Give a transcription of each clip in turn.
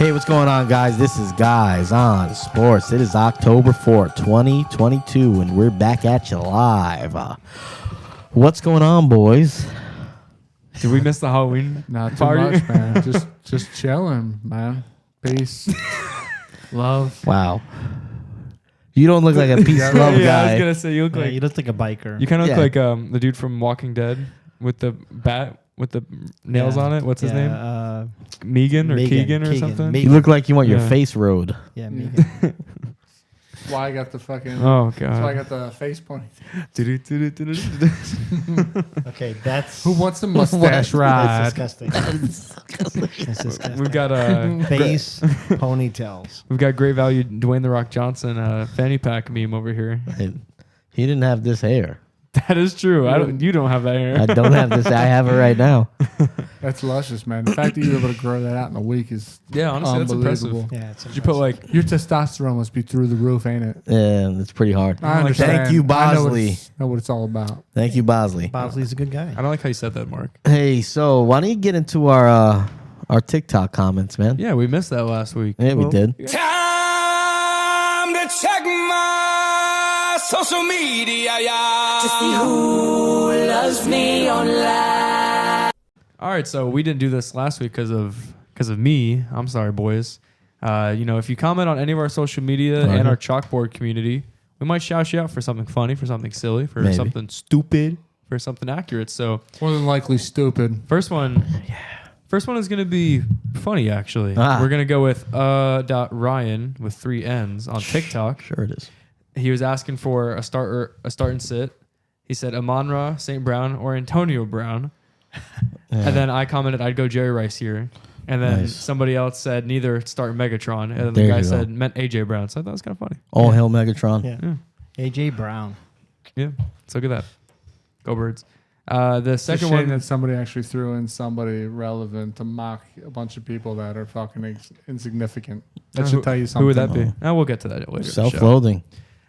Hey, what's going on, guys? This is Guys on Sports. It is October 4th, 2022, and we're back at you live. What's going on, boys? Did we miss the Halloween Not too party? much, man. just chilling, man. Peace, love. Wow. You don't look like a peace love Yeah, I guy. was gonna say you look like you look like a biker. you kind of look Yeah. like the dude from Walking Dead with the bat with the nails on it. What's his name? Megan or Keegan or something. You look like you want your Yeah. face rode. Yeah, Megan. That's why I got the fucking. Oh That's why I god. got the face point. Okay, that's Who wants the mustache that's ride? disgusting. That's disgusting. We've got Face ponytails. we've got great value Dwayne the Rock Johnson fanny pack meme over here. He didn't have this hair. That is true. You don't have that hair. I don't have this. I have it right now. That's luscious, man. The fact that you're able to grow that out in a week is Yeah, honestly, that's impressive. unbelievable. Yeah, it's Did you put like Your testosterone must be through the roof, ain't it? Yeah, it's pretty hard. I understand. Thank you, I know Bosley. what it's all about. Thank you, Bosley. Bosley's a good guy. I don't like how you said that, Mark. Hey, so why don't you get into our TikTok comments, man? Yeah, we missed that last week. Yeah, we did. Time to check my social media, to see who loves me online. All right, so we didn't do this last week because of me. I'm sorry, boys. If you comment on any of our social media and our chalkboard community, we might shout you out for something funny, for something silly, for Maybe. something stupid, for something accurate. So More than likely stupid. first one is gonna be funny. Actually, Ah. we're gonna go with Ryan with 3 N's on TikTok. Sure it is. He was asking for a start and sit. He said Amon-Ra, St. Brown, or Antonio Brown. And then I commented, I'd go Jerry Rice here. And then Nice. somebody else said neither start Megatron. And then There the guy you go. said meant AJ Brown. So I thought that was kind of funny. All hail Megatron. Yeah. AJ Brown. Yeah. So look at that. Go Birds. The It's a second shame one. that somebody actually threw in somebody relevant to mock a bunch of people that are fucking insignificant. That should tell you something. Who would that be? We'll get to that later. in the show. Self-loathing.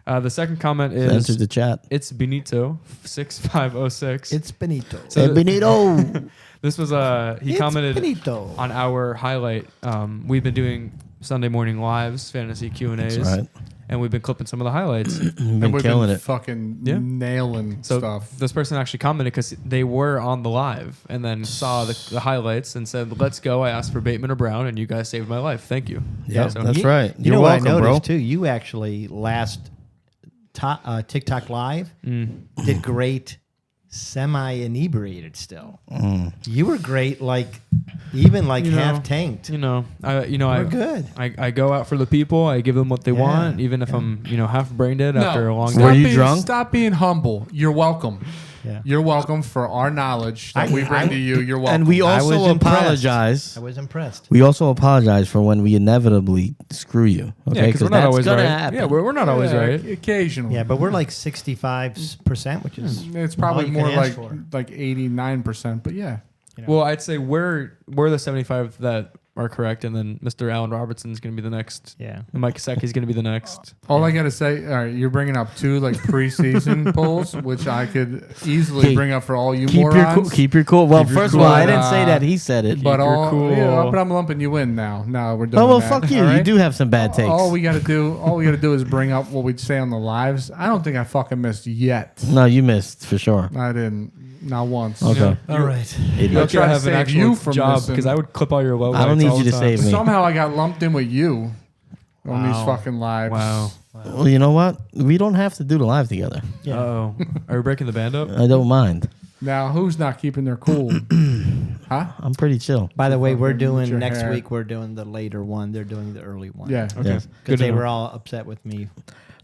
The second comment Enter is the chat. it's Benito 6506. It's Benito. So Hey, the- Benito. This was he It's commented Benito. on our highlight. We've been doing Sunday morning lives, fantasy Q&As, That's right. and we've been clipping some of the highlights. You've And been we've killing been it. fucking Yeah. nailing So stuff. this person actually commented because they were on the live and then saw the highlights and said, "Let's go." I asked for Bateman or Brown, and you guys saved my life. Thank you. Yeah, So- that's right. You You're know welcome, what I bro. noticed too? You actually last TikTok live did great semi-inebriated still. You were great, even half tanked. We're good. I go out for the people. I give them what they want, even if I'm half brain dead after a long stop day. Were you being, drunk? Stop being humble. You're welcome. Yeah. You're welcome for our knowledge that we bring to you. You're welcome. And we I was also impressed. apologize. I was impressed. We also apologize for when we inevitably screw you. Okay, Yeah, because we're not that's always gonna right. happen. Yeah, we're not always right. Occasionally. Yeah, but we're like 65%, which is It's probably all you can more ask for. like 89%. But yeah. Well, I'd say we're the 75 that are correct, and then Mr. Allen Robertson's going to be the next. Yeah. And Mike Gesicki's going to be the next. All I got to say, all right, you're bringing up 2 preseason polls, which I could easily Keep- bring up for all you Keep your morons. cool. Keep your cool. Well, Keep your first cool. of all, I didn't But, say that. He said it. But your cool. but I'm lumping you in now. No, we're doing Oh well, that, fuck you. all You right? do have some bad takes. All we got to do is bring up what we'd say on the lives. I don't think I fucking missed yet. No, you missed for sure. I didn't. Not once. Okay. all right. Idiot. Lucky try I to have an save actual you from job missing. because I would clip all your low. I don't need you to save me. Somehow I got lumped in with you on these fucking lives. Wow. Well, you know what? We don't have to do the live together. Yeah. Oh, are we breaking the band up? I don't mind. Now, who's not keeping their cool? Huh? I'm pretty chill. By the way, we're Fucking with doing your next hair. week. We're doing the later one. They're doing the early one. Yeah. Okay. Yes. Good because to they know. were all upset with me.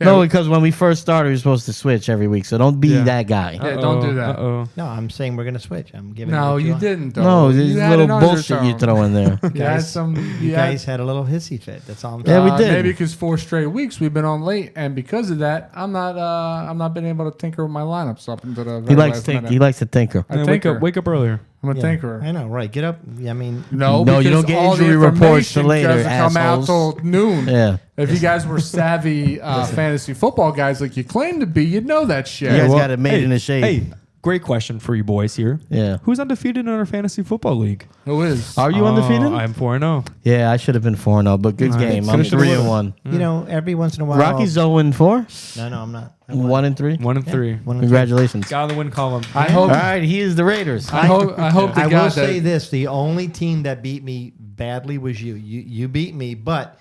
No, because when we first started, we were supposed to switch every week. So don't be Yeah. that guy. Yeah, don't do that. Uh-oh. No, I'm saying we're gonna switch. I'm giving. No, what you want. didn't. Though. No, there's You had little an bullshit you undertone. throw in there. You had Guys, some. You guys had a little hissy fit. That's all I'm Yeah, saying. we did. Maybe because 4 straight weeks we've been on late, and because of that, I'm not been able to tinker with my lineups up into the. He very likes last to minute. he likes to tinker. I Man, tinker. wake up earlier. I'm a Yeah, tinkerer. I know, right? Get up. I mean, No, No, you because don't get all the injury reports till information later, doesn't come out assholes. till noon. Yeah. If you guys were savvy fantasy football guys like you claim to be, you'd know that shit. You guys well, got it made hey, in the shade. Hey, Great question for you boys here. Yeah. Who's undefeated in our fantasy football league? Who is? Are you undefeated? I'm 4-0. Yeah, I should have been 4-0, but good All right. game. I'm Finish it 3-1. You know, every once in a while. Rocky's 0-4. No, I'm not. 1-3. 1-3. Congratulations. Got on the win column. I All hope. right, he is the Raiders. I hope to I God will that say this: the only team that beat me badly was you. You beat me, but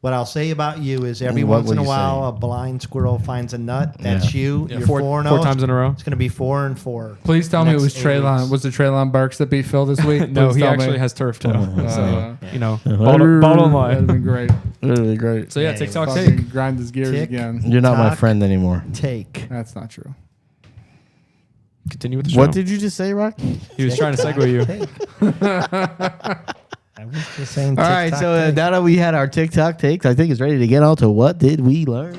what I'll say about you is every What once in will a you while say? a blind squirrel finds a nut. That's you. Yeah, You're four 4-0. times in a row. It's going to be 4-4. Please tell me it Next was 8 Treylon. weeks. Was it Treylon Burks that beat Phil this week? No, Please he tell actually me. has turf toe. So, Yeah. you know, Bottom bottom That'd line. have been great. Really great. So, yeah, Yeah, TikTok Fucking take. grind his gears Tick. again. You're not my Talk. friend anymore. Take. That's not true. Continue with the show. What did you just say, Rocky? He was trying to segue you. I was just saying. All right, so now that we had our TikTok takes, I think it's ready to get on to what did we learn?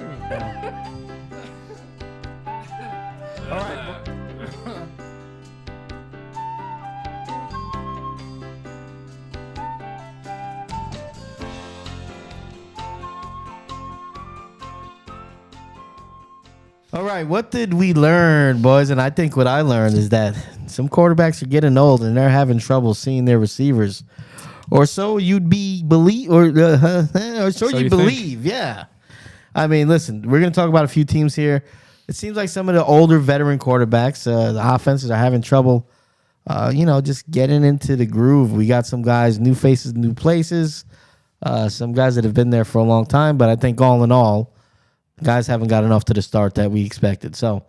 All right, what did we learn, boys? And I think what I learned is that some quarterbacks are getting old and they're having trouble seeing their receivers, or so you'd be believe, or so you you believe. Yeah, I mean, listen, we're gonna talk about a few teams here. It seems like some of the older veteran quarterbacks, the offenses are having trouble, just getting into the groove. We got some guys, new faces, new places. Some guys that have been there for a long time, but I think all in all, guys haven't got enough to the start that we expected. So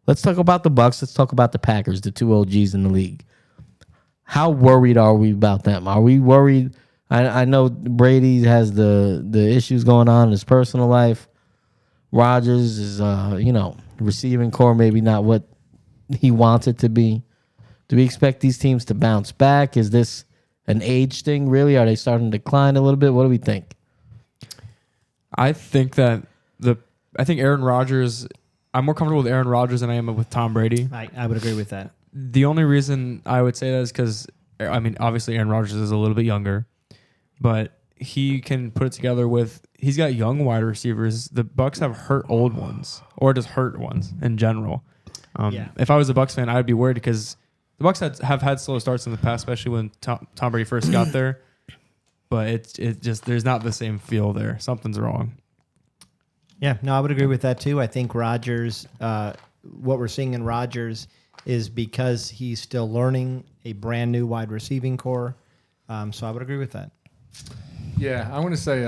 let's talk about the Bucs. Let's talk about the Packers, the two OGs in the league. How worried are we about them? Are we worried? I know Brady has the issues going on in his personal life. Rodgers is, receiving core maybe not what he wants it to be. Do we expect these teams to bounce back? Is this an age thing, really? Are they starting to decline a little bit? What do we think? I think that I think Aaron Rodgers, I'm more comfortable with Aaron Rodgers than I am with Tom Brady. I would agree with that. The only reason I would say that is because, obviously Aaron Rodgers is a little bit younger, but he can put it together he's got young wide receivers. The Bucs have hurt old ones, or just hurt ones in general. If I was a Bucs fan, I'd be worried because the Bucs have had slow starts in the past, especially when Tom Brady first got there. But it just there's not the same feel there. Something's wrong. Yeah, no, I would agree with that too. I think Rodgers, what we're seeing in Rodgers is because he's still learning a brand new wide receiving core. So I would agree with that. Yeah, I want to say.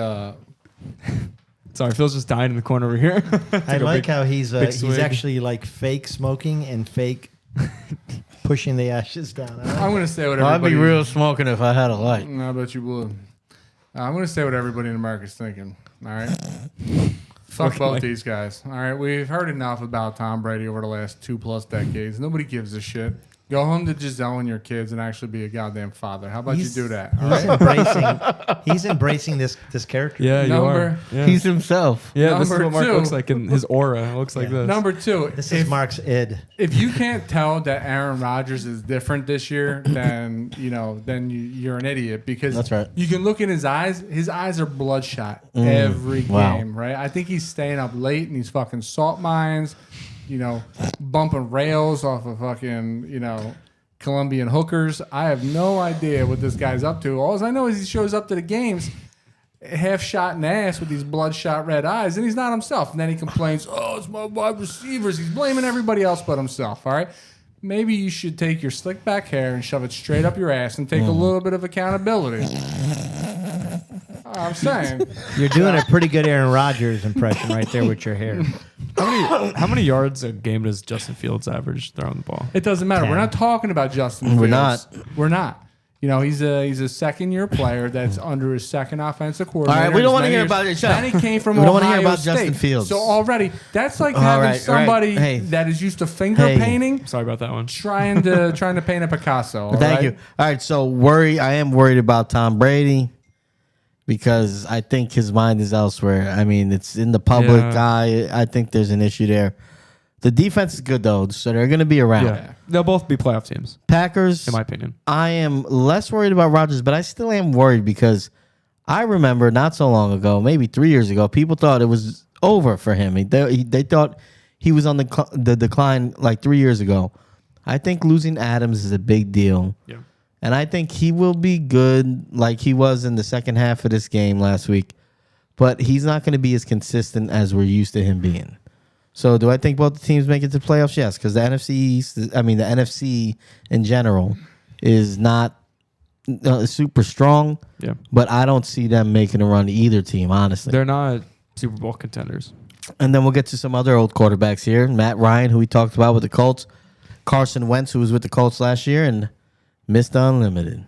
Sorry, Phil's just dying in the corner over here. I like how he's swig. actually like fake smoking and fake pushing the ashes down. I'm going to say what I'd everybody. be real smoking if I had a light. I bet you would. I'm going to say what everybody in America's thinking. All right. Fuck both these guys. All right. We've heard enough about Tom Brady over the last 2+ decades. Nobody gives a shit. Go home to Giselle and your kids and actually be a goddamn father. How about you do that? All right? He's embracing this character. Yeah, you are. Yeah. He's himself. Yeah, this is Number what Mark two. looks like in his aura. It looks like this. Number two. This is Mark's id. If you can't tell that Aaron Rodgers is different this year, then you're an idiot because That's right. You can look in his eyes. His eyes are bloodshot every Wow. game, right? I think he's staying up late in these fucking salt mines, bumping rails off of fucking, Colombian hookers. I have no idea what this guy's up to. All I know is he shows up to the games half shot in the ass with these bloodshot red eyes, and he's not himself. And then he complains, "Oh, it's my wide receivers." He's blaming everybody else but himself. All right, maybe you should take your slick back hair and shove it straight up your ass and take a little bit of accountability. I'm saying You're doing a pretty good Aaron Rodgers impression right there with your hair. How many yards a game does Justin Fields average throwing the ball? it doesn't matter. We're not talking about Justin Fields. We're not. We're not. He's a second-year player that's under his second offensive coordinator. All right, we don't As want to many hear years- about it. Shut Then up. he came from We don't Ohio wanna hear about State. Justin Fields. So already, that's like All having right, somebody hey. that is used to finger Hey. painting, Sorry about that one. trying to paint a Picasso. all Thank right? you. All right, so I am worried about Tom Brady because I think his mind is elsewhere. I mean, it's in the public eye. I think there's an issue there. The defense is good, though, so they're going to be around. Yeah. They'll both be playoff teams, Packers, in my opinion. I am less worried about Rodgers, but I still am worried because I remember not so long ago, maybe 3 years ago, people thought it was over for him. They thought he was on the decline like 3 years ago. I think losing Adams is a big deal. Yeah. And I think he will be good like he was in the second half of this game last week. But he's not going to be as consistent as we're used to him being. So do I think both the teams make it to playoffs? Yes, because the NFC in general is not super strong. Yeah. But I don't see them making a run to either team, honestly. They're not Super Bowl contenders. And then we'll get to some other old quarterbacks here. Matt Ryan, who we talked about with the Colts. Carson Wentz, who was with the Colts last year and missed Unlimited.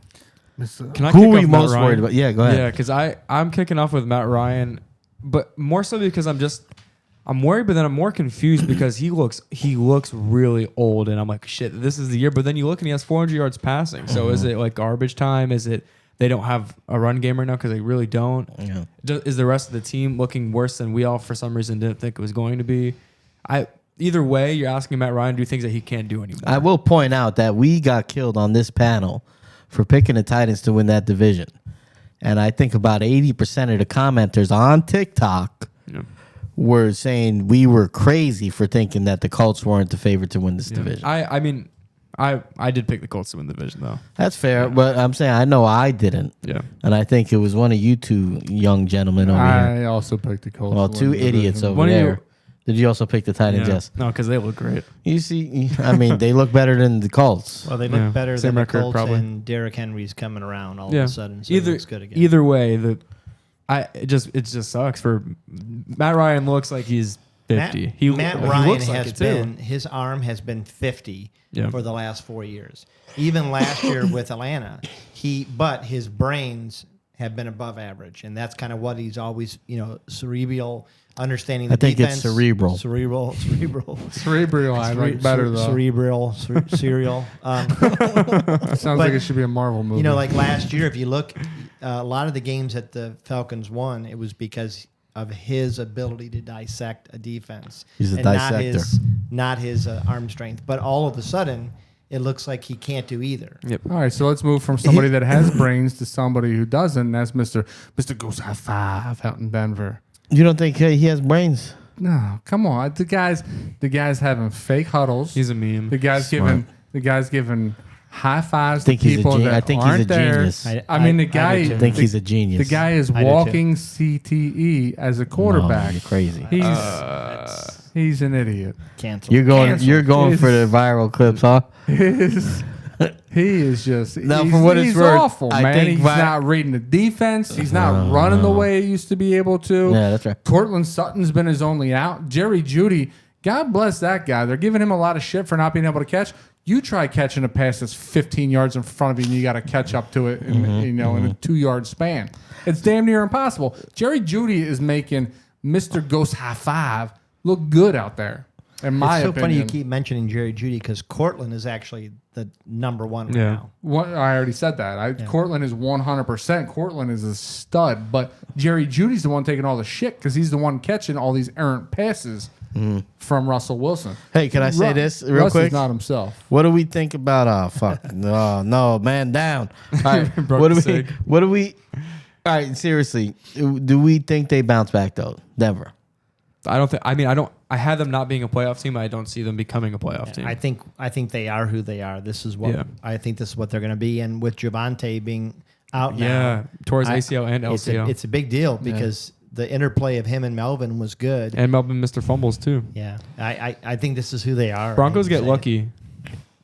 Can I Who kick are off you Matt most Ryan? worried about? Yeah, go ahead. Yeah, because I'm kicking off with Matt Ryan, but more so because I'm worried, but then I'm more confused because he looks really old, and I'm like, shit, this is the year. But then you look and he has 400 yards passing. So is it like garbage time? Is it they don't have a run game right now because they really don't? Yeah. Is the rest of the team looking worse than we all for some reason didn't think it was going to be? Either way, you're asking Matt Ryan to do things that he can't do anymore. I will point out that we got killed on this panel for picking the Titans to win that division. And I think about 80% of the commenters on TikTok were saying we were crazy for thinking that the Colts weren't the favorite to win this division. I did pick the Colts to win the division, though. That's fair, but I'm saying I know I didn't. Yeah. And I think it was one of you two young gentlemen over here. I also picked the Colts. Well, to two win the idiots division. over One of there. you- Did you also pick the Titans? Yes. No, because they look great. You see, I mean, they look better than the Colts. Well, they look better Same than the record, Colts, probably. and Derrick Henry's coming around all of a sudden. So it looks good again. Either way, it just sucks for Matt Ryan. Looks like he's 50. Matt he Ryan looks like has it, too. been, his arm has been 50 Yeah. for the last 4 years. Even last year with Atlanta, but his brains have been above average, and that's kind of what he's always, cerebral, understanding the I think defense. it's cerebral. Cerebral. Cerebral, I like better though. Cerebral, cereal. Sounds like but, it should be a Marvel movie. Like last year, if you look, a lot of the games that the Falcons won, it was because of his ability to dissect a defense. He's a and dissector. Not his arm strength. But all of a sudden, it looks like he can't do either. Yep. All right, so let's move from somebody that has brains to somebody who doesn't. And that's Mr. Goes High Five out in Denver. You don't think he has brains? No, come on. The guy's having fake huddles. He's a meme. The guy's giving high fives to Think he's a people genius. that I think aren't he's a there. genius. I mean, the do guy. too. I think he's a genius. The guy is I do too. walking CTE as a quarterback. No, you're crazy. He's an idiot. Cancel. You're going Cancel. for the viral clips, huh? He is just Now, he's, for what it's he's worth, awful, I man. think He's not reading the defense. He's not running the way he used to be able to. Yeah, that's right. Cortland Sutton's been his only out. Jerry Jeudy, God bless that guy. They're giving him a lot of shit for not being able to catch. You try catching a pass that's 15 yards in front of you, and you got to catch up to it in in a 2-yard span. It's damn near impossible. Jerry Jeudy is making Mr. Ghost High Five look good out there. In my It's so opinion. funny you keep mentioning Jerry Jeudy because Cortland is actually the number one right Yeah. now. I already said that. Cortland is 100%. Cortland is a stud, but Jerry Judy's the one taking all the shit because he's the one catching all these errant passes from Russell Wilson. Hey, can I say this real Russ quick? is not himself. What do we think about? Oh fuck! No, man, down. All right, Broke what do the we? sig. What do we? All right, seriously, do we think they bounce back though? Never. I don't think. I mean, I had them not being a playoff team. I don't see them becoming a playoff team. I think they are who they are. This is what Yeah. I think this is what they're going to be. And with Javonte being out Yeah, now, towards I- ACL and LCL. it's a big deal because the interplay of him and Melvin was good. and Melvin Mr. Fumbles too. Yeah, I think this is who they are. Broncos I get hate to say lucky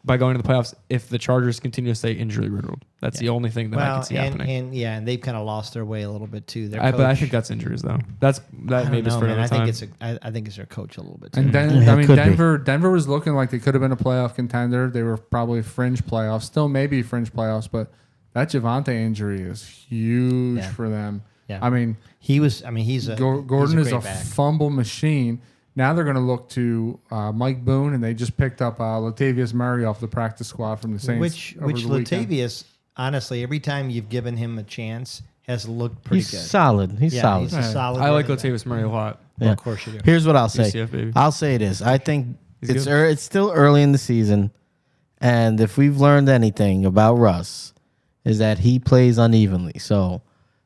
by going to the playoffs if the Chargers continue to stay injury riddled. That's the only thing it. that I Well, can see happening. and they've kind of lost their way a little bit too. Their But I coach- think that's injuries though. That I maybe don't is know, for man. another I time. think I think it's their coach a little bit too. And then, Yeah, I it mean, could be. Denver was looking like they could have been a playoff contender. They were probably fringe playoffs, still maybe fringe playoffs, but that Javonte injury is huge Yeah. for them. Yeah. I mean, he's a Gordon he's is a a great back. fumble machine. Now they're going to look to Mike Boone, and they just picked up Latavius Murray off the practice squad from the Saints. Which over the weekend. Latavius, honestly, every time you've given him a chance, has looked pretty He's good. solid. He's Yeah, solid. he's a solid. I like running back. Latavius Murray a lot. Well, of course you do. Here's what I'll say. UCF, baby. I'll say this. I think He's it's good. it's still early in the season, and if we've learned anything about Russ, is that he plays unevenly. So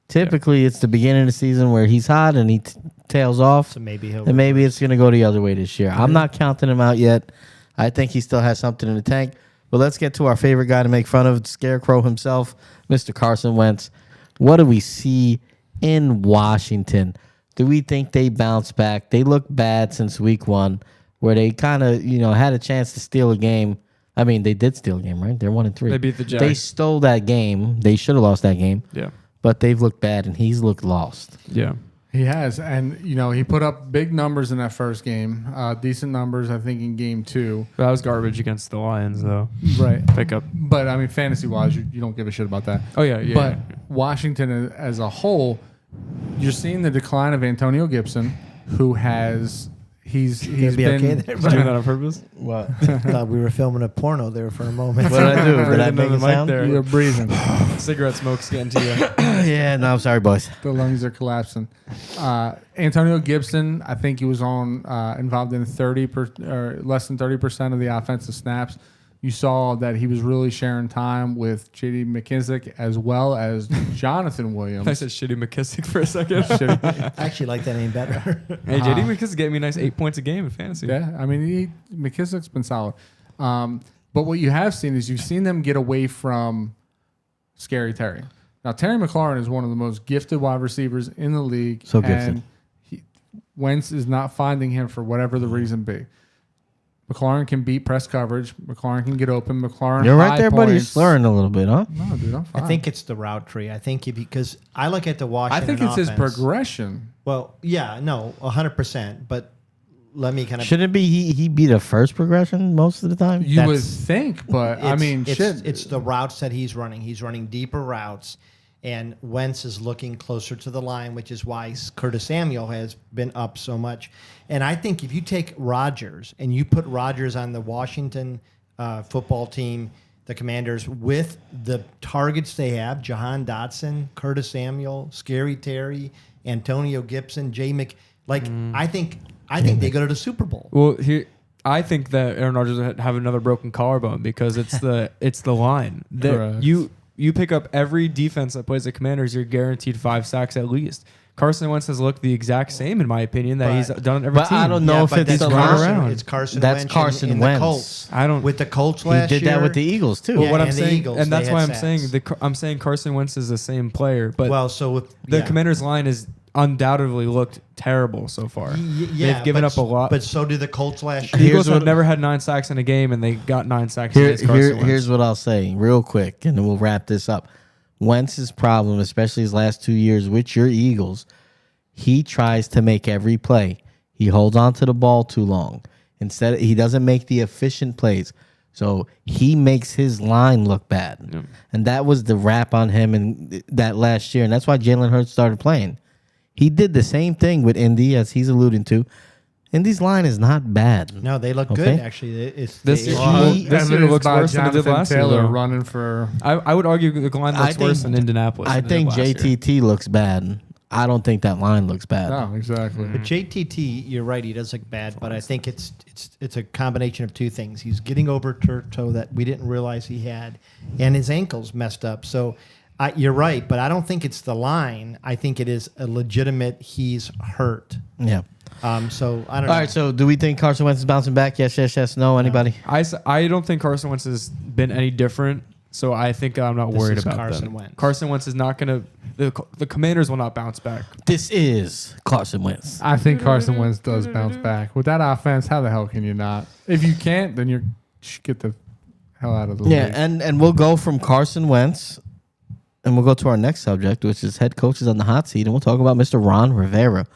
typically, it's the beginning of the season where he's hot and he tails off, So maybe he'll. and maybe it's going to go the other way this year. I'm not counting him out yet. I think he still has something in the tank. But let's get to our favorite guy to make fun of, Scarecrow himself, Mr. Carson Wentz. What do we see in Washington? Do we think they bounce back? They look bad since week 1, where they kind of, had a chance to steal a game. I mean, they did steal a game, right? They're 1-3. They beat the Jags. They stole that game. They should have lost that game. Yeah. But they've looked bad, and he's looked lost. Yeah. He has, and he put up big numbers in that first game, decent numbers, I think, in game 2. That was garbage against the Lions, though. Right. Pickup. But I mean, fantasy-wise, you don't give a shit about that. Oh yeah, yeah. But Washington as a whole, you're seeing the decline of Antonio Gibson, who has he's Be been okay there, Did you do that on purpose? What? Thought we were filming a porno there for a moment. What did I do? Did I Breathing make on a the mic sound? there. you're breathing. Cigarette smoke's getting to you. Yeah, no, I'm sorry, boys. The lungs are collapsing. Antonio Gibson, I think he was involved in less than 30% of the offensive snaps. You saw that he was really sharing time with J.D. McKissick as well as Jonathan Williams. I said shitty McKissick for a second. I actually like that name better. Hey, JD McKissick getting me a nice 8 points a game in fantasy. Yeah, I mean, McKissick's been solid. But what you have seen is you've seen them get away from Scary Terry. Now, Terry McLaurin is one of the most gifted wide receivers in the league. So gifted. And Wentz is not finding him for whatever the reason be. McLaurin can beat press coverage. McLaurin can get open. McLaurin You're right high there, buddy. You're points. slurring a little bit, huh? No, dude, I'm fine. I think it's the route tree. I think because I look at the I Washington think it's his offense. progression. Well, yeah, no, 100%. But let me kind of. Shouldn't it be he be the first progression most of the time? You would That's- think, but I mean, shit. It's the routes that he's running. He's running deeper routes, and Wentz is looking closer to the line, which is why Curtis Samuel has been up so much. And I think if you take Rodgers and you put Rodgers on the Washington football team, the Commanders, with the targets they have, Jahan Dotson, Curtis Samuel, Scary Terry, Antonio Gibson, I think they go to the Super Bowl. Well, I think that Aaron Rodgers will have another broken collarbone because it's the line. Correct. You pick up every defense that plays the Commanders, you're guaranteed 5 sacks at least. Carson Wentz has looked the exact same, in my opinion, that he's done it every but team. I don't know if but it's that's the Carson, around. It's Carson That's Wentz Carson in Wentz. the Colts. I don't. With the Colts He last year. did that with the Eagles too. Well, Yeah, what I'm and the saying, Eagles, and they that's had why I'm sacks. saying I'm saying Carson Wentz is the same player, but Well, so with the Commanders' line is undoubtedly looked terrible so far. They've given up a lot. But so did the Colts last The year. Eagles Here's have what- never had 9 sacks in a game, and they got 9 sacks against Carson Wentz. Here's what I'll say real quick, and then we'll wrap this up. Wentz's problem, especially his last 2 years with your Eagles, he tries to make every play. He holds on to the ball too long. Instead, he doesn't make the efficient plays. So he makes his line look bad. Yep. And that was the rap on him in that last year. And that's why Jalen Hurts started playing. He did the same thing with Indy, as he's alluding to. Indy's line is not bad. No, they look Okay. good, actually. This year- He- this year Evidenced looks by worse than it did Jonathan last year, Taylor though. running for. I would argue the line I looks worse think- than Indianapolis. I than it did think last year. JTT looks bad. I don't think that line looks bad. No, exactly. But JTT, you're right, he does look bad, but I think it's a combination of two things. He's getting over toe that we didn't realize he had, and his ankle's messed up. So you're right, but I don't think it's the line. I think it is a legitimate he's hurt. Yeah. So I don't know. All right, so do we think Carson Wentz is bouncing back? Yes, no. Anybody? I don't think Carson Wentz has been any different, so I think I'm not This worried is about Carson them. Wentz. Carson Wentz is not going to. The Commanders will not bounce back. This is Carson Wentz. I think Carson Wentz does bounce back. With that offense, how the hell can you not? If you can't, then you're get the hell out of the Yeah, league. and we'll go from Carson Wentz, and we'll go to our next subject, which is head coaches on the hot seat, and we'll talk about Mr. Ron Rivera.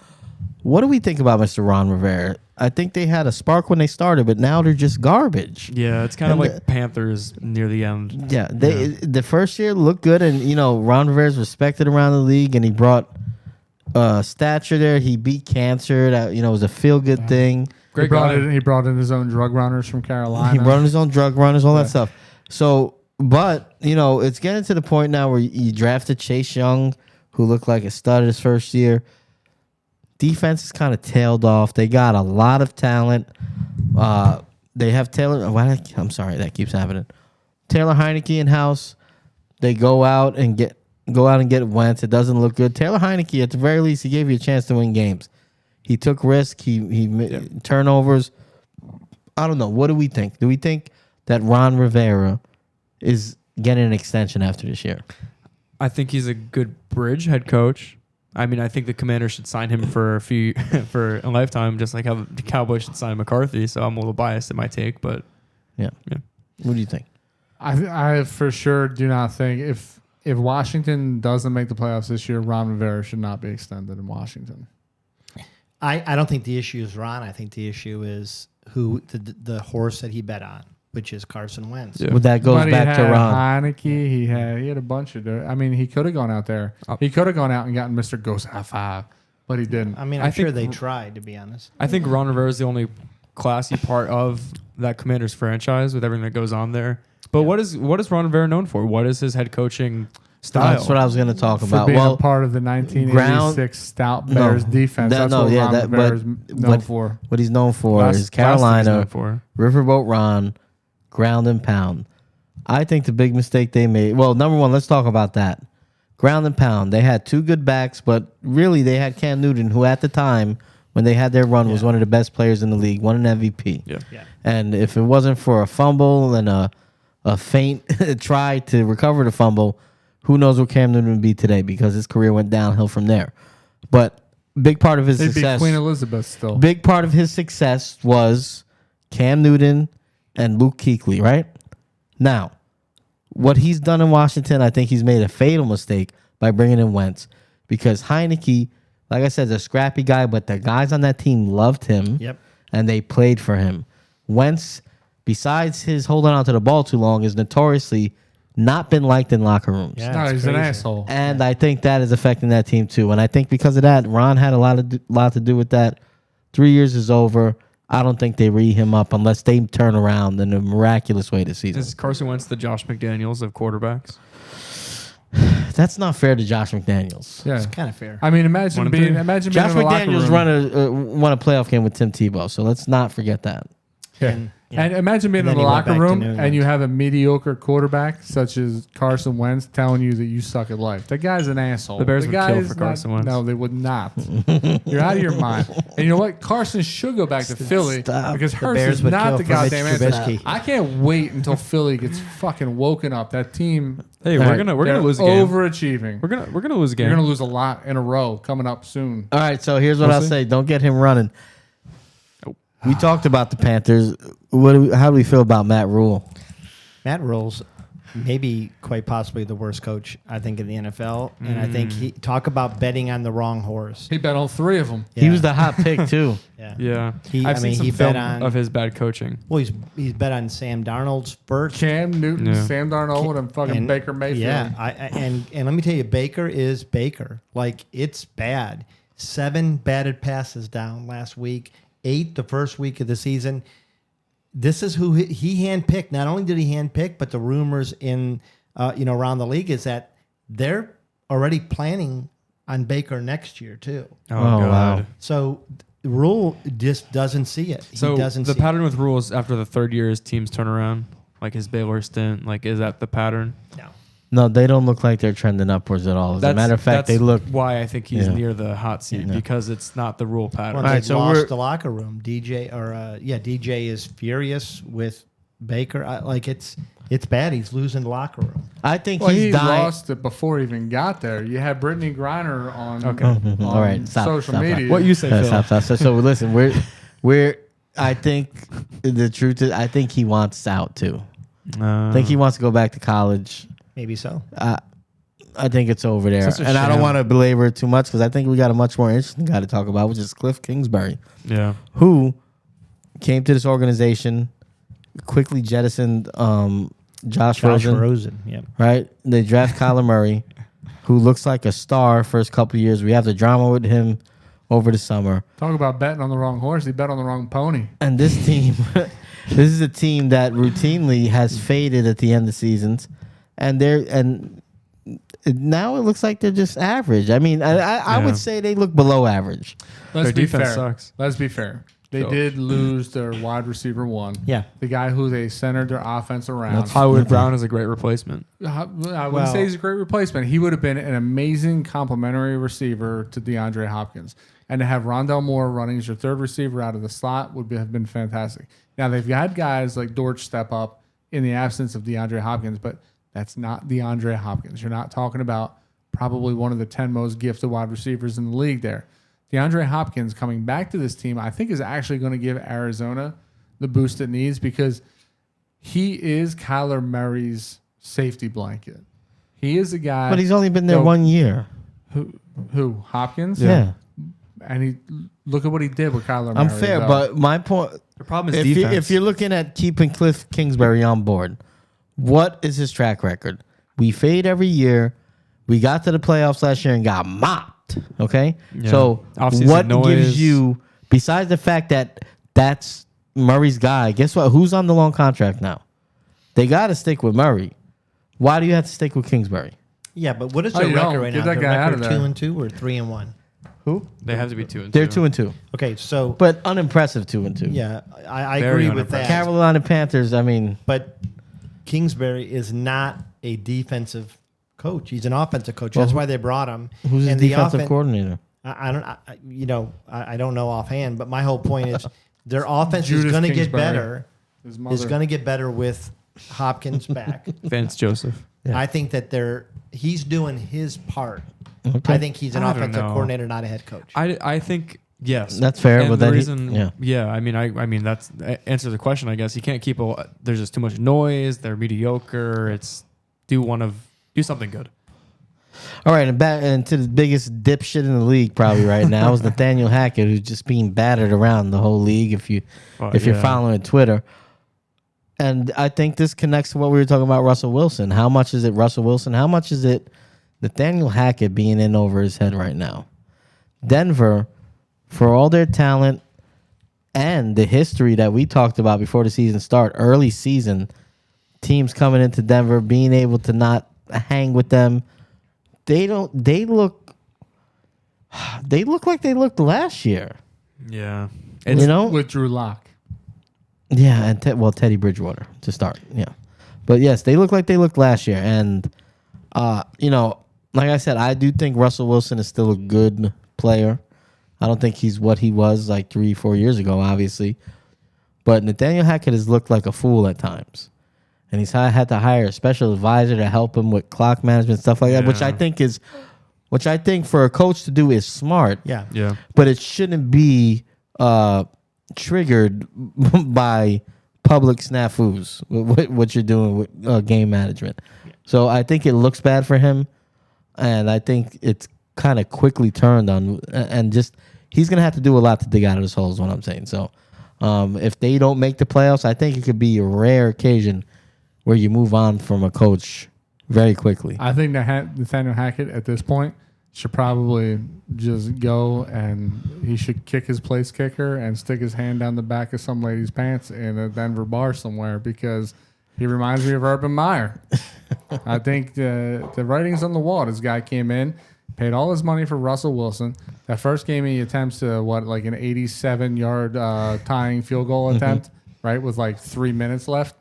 What do we think about Mr. Ron Rivera? I think they had a spark when they started, but now they're just garbage. Yeah, it's kind of And like Panthers near the end. Yeah, the first year looked good, and Ron Rivera's respected around the league, and he brought stature there. He beat cancer. That was a feel good thing. Great guy. He brought in his own drug runners from Carolina. He brought in his own drug runners, all that stuff. So, but it's getting to the point now where you drafted Chase Young, who looked like a stud his first year. Defense is kind of tailed off. They got a lot of talent. They have Taylor. I'm sorry, that keeps happening. Taylor Heineke in house. They go out and get Wentz. It doesn't look good. Taylor Heineke, at the very least, he gave you a chance to win games. He took risk. He turnovers. I don't know. What do we think? Do we think that Ron Rivera is getting an extension after this year? I think he's a good bridge head coach. I mean, I think the Commanders should sign him for for a lifetime, just like how the Cowboys should sign McCarthy. So I'm a little biased in my take, but Yeah. What do you think? I for sure do not think if Washington doesn't make the playoffs this year, Ron Rivera should not be extended in Washington. I don't think the issue is Ron. I think the issue is who the horse that he bet on, which is Carson Wentz. Yeah. Well, that goes But back he to had Ron. Heineke. He had a bunch of. I mean, he could have gone out there. He could have gone out and gotten Mr. Ghost High Five, but he didn't. I mean, I I'm sure think- they tried, to be honest. I think Ron Rivera is the only classy part of that Commanders franchise with everything that goes on there. But what is Ron Rivera known for? What is his head coaching style? That's what I was going to talk For about. being Well, a part of the 1986 stout Bears defense. That's what Ron Rivera is known for. what he's known for Last- is last thing he's Carolina, known for. Riverboat Ron, ground and pound. I think the big mistake they made. Well, number one, let's talk about that. Ground and pound. They had two good backs, but really they had Cam Newton, who at the time when they had their run was one of the best players in the league, won an MVP. Yeah. And if it wasn't for a fumble and a faint try to recover the fumble, who knows what Cam Newton would be today, because his career went downhill from there. But big part of his They'd be success, Queen Elizabeth still. big part of his success was Cam Newton and Luke Kuechly, right? Now, what he's done in Washington, I think he's made a fatal mistake by bringing in Wentz, because Heineke, like I said, is a scrappy guy, but the guys on that team loved him. Yep. And they played for him. Wentz, besides his holding on to the ball too long, is notoriously not been liked in locker rooms. Yeah, No, it's he's an crazy. asshole. And I think that is affecting that team too. And I think because of that, Ron had a lot to do with that. 3 years is over. I don't think they re him up unless they turn around in a miraculous way this season. Is Carson Wentz the Josh McDaniels of quarterbacks? That's not fair to Josh McDaniels. Yeah. It's kind of fair. I mean, imagine One and being three. in Josh the locker McDaniels room. won a playoff game with Tim Tebow, so let's not forget that. Yeah. And- yeah. And imagine being And in then the he went locker back to room New and England. you have a mediocre quarterback such as Carson Wentz telling you that you suck at life. That guy's an asshole. The Bears would kill guy's for Carson Wentz. No, they would not. You're out of your mind. And you know what? Carson should go back to Philly Stop. because The Hurst Bears is would not kill the for Mitch goddamn answer. Trubisky. I can't wait until Philly gets fucking woken up. That team, Hey, All we're right. gonna they're lose a game. overachieving. We're gonna lose a game. You're gonna lose a lot in a row coming up soon. All right, so here's what We'll I'll see. say. Don't get him running. We talked about the Panthers. How do we feel about Matt Rule? Matt Rule's maybe quite possibly the worst coach, I think, in the NFL. And I think he talk about betting on the wrong horse. He bet on 3 of them. He Yeah. was the hot pick too. Yeah. Yeah, He- I've I seen mean, some he film bet on- of his bad coaching. Well, he's bet on Sam Darnold's first. Cam Newton, Yeah. Sam Darnold, and fucking And- Baker Mayfield. Yeah, and let me tell you, Baker is Baker. Like, it's bad. 7 batted passes down last week, 8 the first week of the season. This is who he handpicked. Not only did he handpick, but the rumors in around the league is that they're already planning on Baker next year too. Oh, Oh, God. wow. So Rule just doesn't see it. So he doesn't the see pattern with rules after the third year is teams turn around, like his Baylor stint. Like, is that the pattern? it. No. No, they don't look like they're trending upwards at all. As a matter of fact, they that's look. why I think he's Yeah. near the hot seat, Yeah. because it's not the rule pattern. Well, All right, they've so lost we're- the locker room. DJ is furious with Baker. It's bad. He's losing the locker room. I think Well, he he's dying. lost it before he even got there. You had Brittany Griner on, Okay. All right, stop, social stop, media. What you say, Phil? So listen, we're. I think the truth is, I think he wants out too. I think he wants to go back to college. Maybe so. I think it's over there, Such a and I don't shame. want to belabor it too much because I think we got a much more interesting guy to talk about, which is Cliff Kingsbury, Yeah. who came to this organization, quickly jettisoned Josh Rosen, Rosen. Yep. right? They draft Kyler Murray, who looks like a star first couple of years. We have the drama with him over the summer. Talk about betting on the wrong horse. He bet on the wrong pony. And this team, this is a team that routinely has faded at the end of seasons, and now it looks like they're just average. I mean, I Yeah. would say they look below average. Let's Their be defense fair. sucks. Let's be fair. They So- did lose their wide receiver one. Yeah. The guy who they centered their offense around. Hollywood Brown is a great replacement. I wouldn't Well- say he's a great replacement. He would have been an amazing complementary receiver to DeAndre Hopkins. And to have Rondell Moore running as your third receiver out of the slot have been fantastic. Now, they've had guys like Dortch step up in the absence of DeAndre Hopkins, but that's not DeAndre Hopkins. You're not talking about probably one of the 10 most gifted wide receivers in the league there. DeAndre Hopkins coming back to this team, I think, is actually going to give Arizona the boost it needs because he is Kyler Murray's safety blanket. He is a guy. But he's only been there 1 year. Who? Hopkins? Yeah. And look at what he did with Kyler Murray. I'm fair, though. but my point. The problem is If, defense. if you're looking at keeping Cliff Kingsbury on board, what is his track record? We fade every year. We got to the playoffs last year and got mopped. Okay? Yeah. So Off-season what noise. gives you, besides the fact that that's Murray's guy, guess what? Who's on the long contract now? They got to stick with Murray. Why do you have to stick with Kingsbury? Yeah, but what is their you record don't. right Get now? that Their guy out of record there. 2-2 or 3-1? Who? They have to be 2-2. They're 2-2. Okay, so But unimpressive 2-2. yeah, I Very agree with that. Carolina Panthers, I mean, But Kingsbury is not a defensive coach. He's an offensive coach. That's why they brought him. who's his And the defensive offen- coordinator? I don't know offhand, but my whole point is their offense is Judith going to get Kingsbury. better. His Is mother. going to get better with Hopkins back. Vance Joseph. Yeah. I think that he's doing his part. Okay. I think he's an I don't offensive know. coordinator, not a head coach. I think yes, That's fair, And but the then reason, yeah. I mean that's answers the question. I guess you can't keep. There's just too much noise. They're mediocre. Do something good. All right, and back into the biggest dipshit in the league probably right now is Nathaniel Hackett, who's just being battered around the whole league. If you're Yeah. following Twitter, and I think this connects to what we were talking about Russell Wilson. How much is it Russell Wilson? How much is it Nathaniel Hackett being in over his head right now? Denver, for all their talent and the history that we talked about before the season start, early season teams coming into Denver, being able to not hang with them. They look like they looked last year. Yeah, with Drew Lock. Yeah, and Teddy Bridgewater to start. Yeah, but yes, they look like they looked last year, and like I said, I do think Russell Wilson is still a good player. I don't think he's what he was like 3-4 years ago, obviously, but Nathaniel Hackett has looked like a fool at times. And he's had to hire a special advisor to help him with clock management, stuff like that, which I think for a coach to do is smart. Yeah. yeah. But it shouldn't be triggered by public snafus, what you're doing with game management. So I think it looks bad for him, and I think it's kind of quickly turned on, and just he's going to have to do a lot to dig out of this hole is what I'm saying. So if they don't make the playoffs, I think it could be a rare occasion where you move on from a coach very quickly. I think Nathaniel Hackett at this point should probably just go and he should kick his place kicker and stick his hand down the back of some lady's pants in a Denver bar somewhere because he reminds me of Urban Meyer. I think the writing's on the wall. This guy came in, paid all his money for Russell Wilson. That first game he attempts to an 87-yard tying field goal attempt, right, with like 3 minutes left.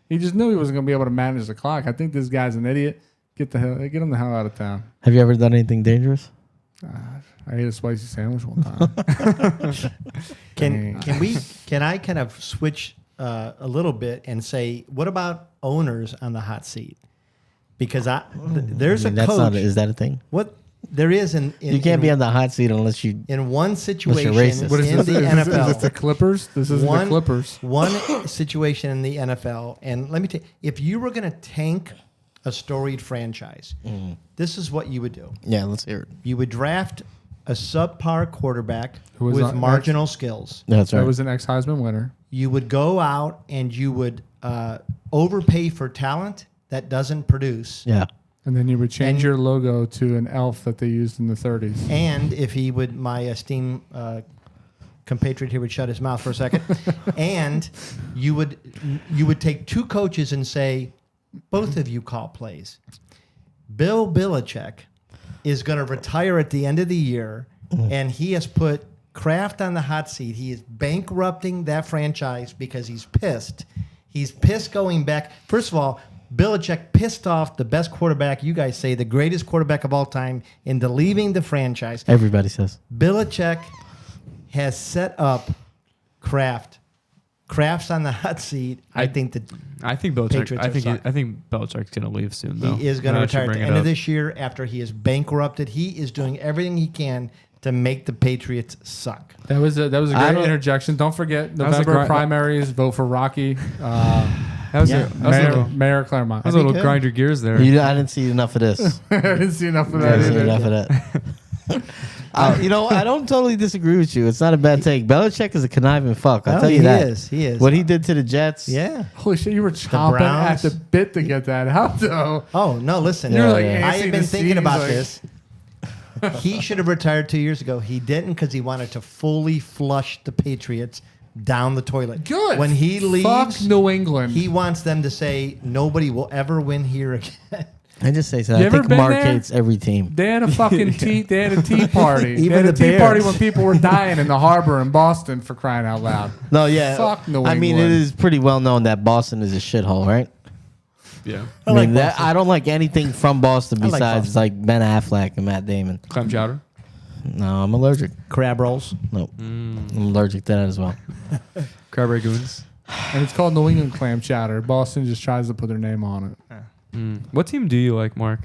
He just knew he wasn't going to be able to manage the clock. I think this guy's an idiot. Get him the hell out of town. Have you ever done anything dangerous? I ate a spicy sandwich one time. Can I kind of switch a little bit and say, what about owners on the hot seat? Because there's a coach. Is that a thing? What there is in You can't be on the hot seat unless you. in one situation racist. What is in this? the Is NFL. this the Clippers? This is the Clippers. One situation in the NFL, and let me tell you, if you were going to tank a storied franchise, this is what you would do. Yeah, let's hear it. You would draft a subpar quarterback Who was with on- marginal skills. That's right. That was an ex-Heisman winner. You would go out and you would overpay for talent that doesn't produce. Yeah. And then you would change And- your logo to an elf that they used in the 30s. And if he would, my esteemed compatriot here would shut his mouth for a second. And you would take two coaches and say, both of you call plays. Bill Belichick is going to retire at the end of the year, and he has put Kraft on the hot seat. He is bankrupting that franchise because he's pissed. He's pissed going back. First of all, Belichick pissed off the best quarterback, you guys say the greatest quarterback of all time, into leaving the franchise. Everybody says. Belichick has set up Kraft. Kraft's on the hot seat. I think Belichick. Patriots are sucking. I think Belichick's gonna leave soon. Though he is going to Now that you retire at the bring it end of up. this year after he is bankrupted. He is doing everything he can to make the Patriots suck. That was a I great don't- interjection. Don't forget That was a November great- primaries. Vote for Rocky. That was, Yeah. a, that was a little, Mayor Claremont. that was a little good. grind your gears there. I didn't see enough of this. I didn't see enough of I that didn't see either. enough of that. I don't totally disagree with you. It's not a bad take. Belichick is a conniving fuck. I'll Oh, tell you he that. is. He is. What he did to the Jets. Yeah. Holy shit, you were chomping at Browns. the bit to get that out, though. Oh, no, listen. You're like I Nancy have been the thinking Seas, about like- this. He should have retired 2 years ago. He didn't because he wanted to fully flush the Patriots down the toilet. Good. When he leaves, Fuck New England. he wants them to say, nobody will ever win here again. I just say so. You I ever think been Mark there? hates every team. They had a fucking tea. They had a tea party. Even they had a the tea Bears. party when people were dying in the harbor in Boston, for crying out loud. No, yeah. Fuck New I mean, it England. is pretty well known that Boston is a shithole, right? Yeah. I like mean, that, Boston. I don't like anything from Boston I like besides Boston. like Ben Affleck and Matt Damon. Clam chowder. No, I'm allergic. Crab rolls. No, I'm allergic to that as well. Crab ragoons. And it's called New England clam chowder. Boston just tries to put their name on it. What team do you like, Mark?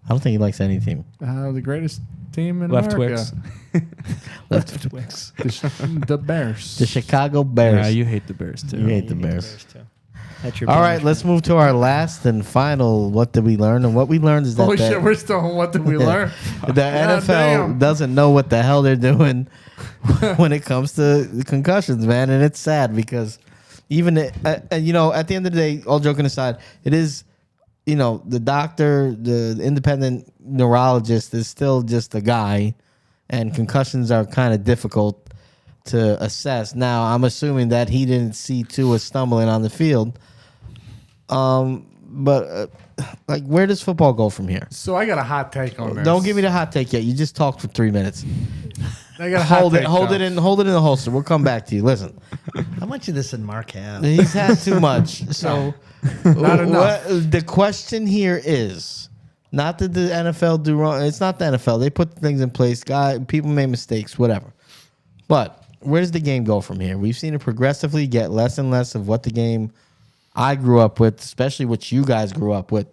I don't think he likes any team. The greatest team in Left America. Twix. Left Twix. The Bears. The Chicago Bears. Yeah, you hate the Bears too. You hate the Bears. That's your All right, punishment. let's move to our last and final. What did we learn? And what we learned is that Holy the, shit, we're still on what did we learn? the NFL damn. doesn't know what the hell they're doing when it comes to the concussions, man. And it's sad because even, at the end of the day, all joking aside, it is, the doctor, the independent neurologist is still just a guy, and concussions are kind of difficult to assess. Now, I'm assuming that he didn't see Tua stumbling on the field. But where does football go from here? So I got a hot take on this. Don't give me the hot take yet. You just talked for 3 minutes. I got a hot Hold it, take, hold though. it in the holster. We'll come back to you. Listen, How much of this did Mark have? he's had too much. So, Not enough. the question here is not that the NFL do wrong. It's not the NFL. They put things in place. People made mistakes, whatever. But where does the game go from here? We've seen it progressively get less and less of what the game I grew up with, especially what you guys grew up with.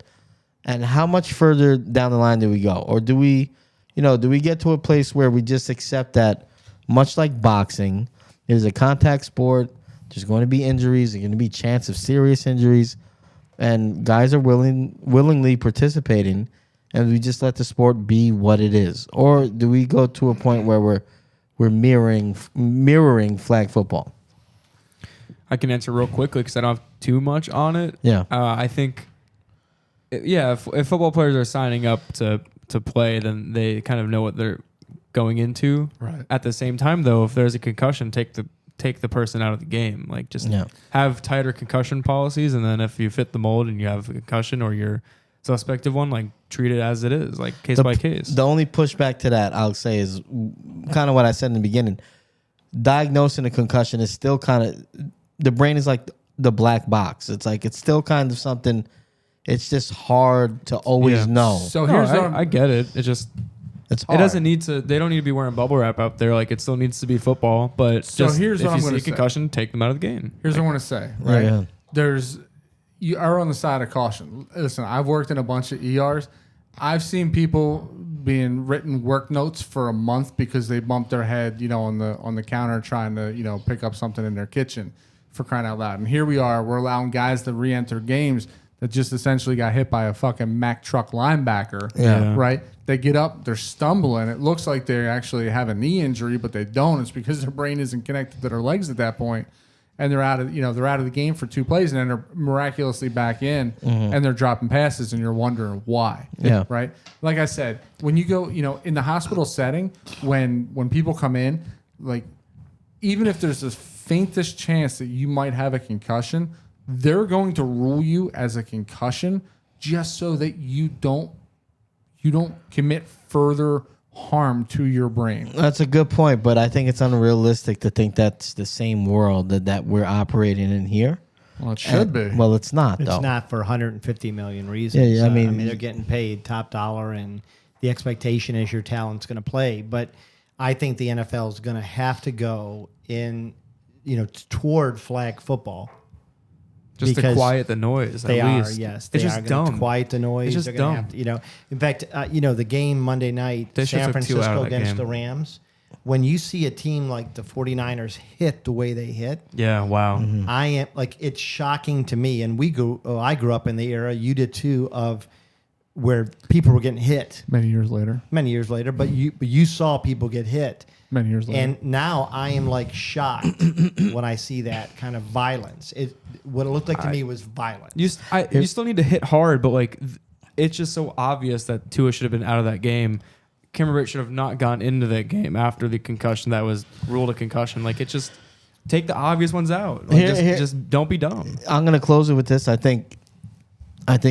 And how much further down the line do we go? Or do we get to a place where we just accept that, much like boxing, it is a contact sport, there's going to be injuries, there's going to be chance of serious injuries, and guys are willingly participating, and we just let the sport be what it is? Or do we go to a point where we're mirroring flag football? I can answer real quickly because I don't have too much on it. Yeah. I think, if football players are signing up to play, then they kind of know what they're going into. Right. At the same time, though, if there's a concussion, take the person out of the game. Like, just have tighter concussion policies, and then if you fit the mold and you have a concussion or you're suspect of one, like, treat it as it is, like case by case. The only pushback to that I'll say is kind of what I said in the beginning. Diagnosing a concussion is still kind of, the brain is like the black box. It's like it's still kind of something. It's just hard to always know. So No, here's I get it. It just It's it hard. doesn't need to. They don't need to be wearing bubble wrap out there. Like, it still needs to be football. But So just, here's if what you I'm see gonna a say. concussion, take them out of the game. Here's what I want to say, right? Yeah. You are on the side of caution. Listen, I've worked in a bunch of ERs. I've seen people being written work notes for a month because they bumped their head, on the counter trying to, pick up something in their kitchen, for crying out loud. And here we are, we're allowing guys to re-enter games that just essentially got hit by a fucking Mack truck linebacker. Yeah. Right? They get up, they're stumbling. It looks like they actually have a knee injury, but they don't. It's because their brain isn't connected to their legs at that point. And they're out of the game for 2 plays, and then they're miraculously back in, and they're dropping passes, and you're wondering why. Yeah. Right. Like I said, when you go, in the hospital setting, when people come in, like, even if there's the faintest chance that you might have a concussion, they're going to rule you as a concussion just so that you don't commit further harm to your brain. That's a good point, but I think it's unrealistic to think that's the same world that we're operating in here. Well, it should be. Well, it's not, It's though. not for 150 million reasons. Yeah, I mean, they're getting paid top dollar, and the expectation is your talent's going to play. But I think the NFL is going to have to go in, toward flag football. Just to because quiet the noise. They at are, least. yes. It's They just are going to dumb. quiet the noise. It's just They're gonna dumb. have to, in fact, the game Monday night, They should've San took 2 out of Francisco that against game. the Rams. When you see a team like the 49ers hit the way they hit, Yeah. Wow. I am like, it's shocking to me. And I grew up in the era, you did too, of where people were getting hit Many years later. but you saw people get hit. Many years later. And now I am like shocked when I see that kind of violence. What it looked like to me was violence. You still need to hit hard, but like it's just so obvious that Tua should have been out of that game. Cameron Brate should have not gone into that game after the concussion that was ruled a concussion. Like it just take the obvious ones out. Like, just don't be dumb. I'm going to close it with this. I think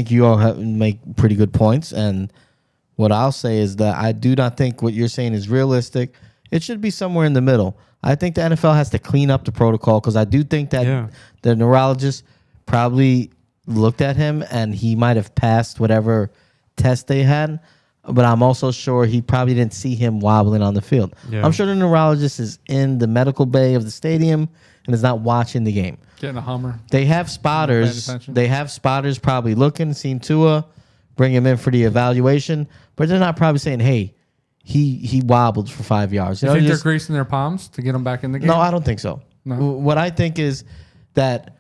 you all make pretty good points. And what I'll say is that I do not think what you're saying is realistic. It should be somewhere in the middle. I think the NFL has to clean up the protocol because I do think that the neurologist probably looked at him and he might have passed whatever test they had. But I'm also sure he probably didn't see him wobbling on the field. Yeah. I'm sure the neurologist is in the medical bay of the stadium and is not watching the game. Getting a Hummer. They have spotters. attention. They have spotters probably looking, seeing Tua, bring him in for the evaluation. But they're not probably saying, hey, he wobbled for 5 yards. You think they're greasing their palms to get them back in the game? No, I don't think so. No? What I think is that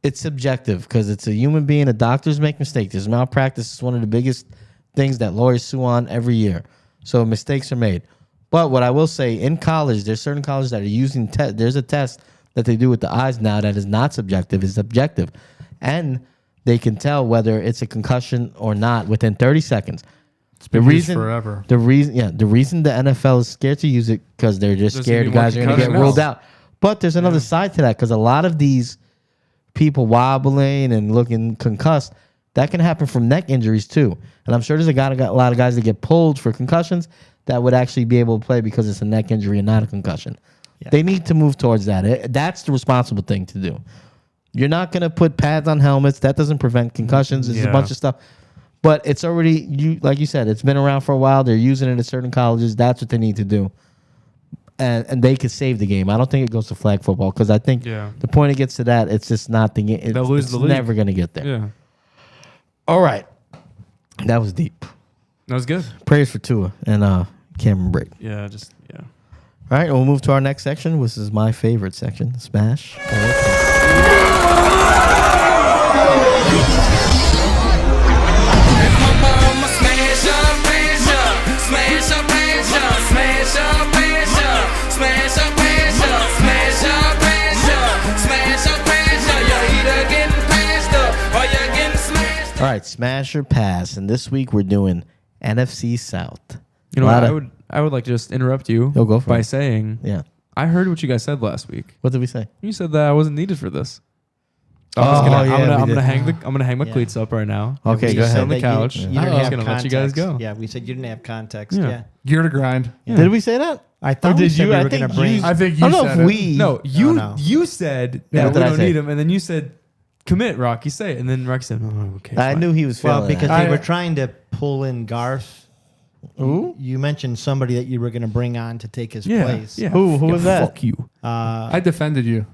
it's subjective because it's a human being. The doctors make mistakes. There's malpractice. It's one of the biggest things that lawyers sue on every year. So mistakes are made. But what I will say, in college, there's certain colleges that are using there's a test that they do with the eyes now that is not subjective, it's objective. And they can tell whether it's a concussion or not within 30 seconds. It's been used forever. The reason the NFL is scared to use it because they're just There's scared gonna be more guys are going to get concussions. ruled out. But there's another side to that because a lot of these people wobbling and looking concussed, that can happen from neck injuries too. And I'm sure there's a lot of guys that get pulled for concussions that would actually be able to play because it's a neck injury and not a concussion. Yeah. They need to move towards that. That's the responsible thing to do. You're not going to put pads on helmets. That doesn't prevent concussions. It's a bunch of stuff. But it's already, like you said, it's been around for a while. They're using it at certain colleges. That's what they need to do. And they could save the game. I don't think it goes to flag football because I think the point it gets to that, it's just not the game. They'll lose the league. Never going to get there. Yeah. All right. That was deep. That was good. Praise for Tua and Cameron Brate. Yeah. All right, we'll move to our next section, which is my favorite section, Smash. All right, Smash or Pass. And this week we're doing NFC South. You know what? I would like to just interrupt you Go for by it. saying, Yeah. I heard what you guys said last week. What did we say? You said that I wasn't needed for this. So Oh, I'm yeah, we gonna hang my cleats up right now. Okay, We go just ahead. said On the that couch. You I'm didn't just have gonna let you guys context. go. Yeah, we said you didn't have context. Yeah. Yeah. Gear to grind. Yeah. Did we say that? I thought Or we did said you? we I were think going to bring. you- I think I you don't know said if it. we. No, you said Yeah, that what we did I don't say? need him, and then you said commit, Rocky. Say it, and then Rocky said, "Oh, okay." I fine." knew he was feeling Well, because that. they were trying to pull in Garth. Who? You mentioned somebody that you were going to bring on to take his Yeah, place. yeah. Who was that? Fuck you. I defended you.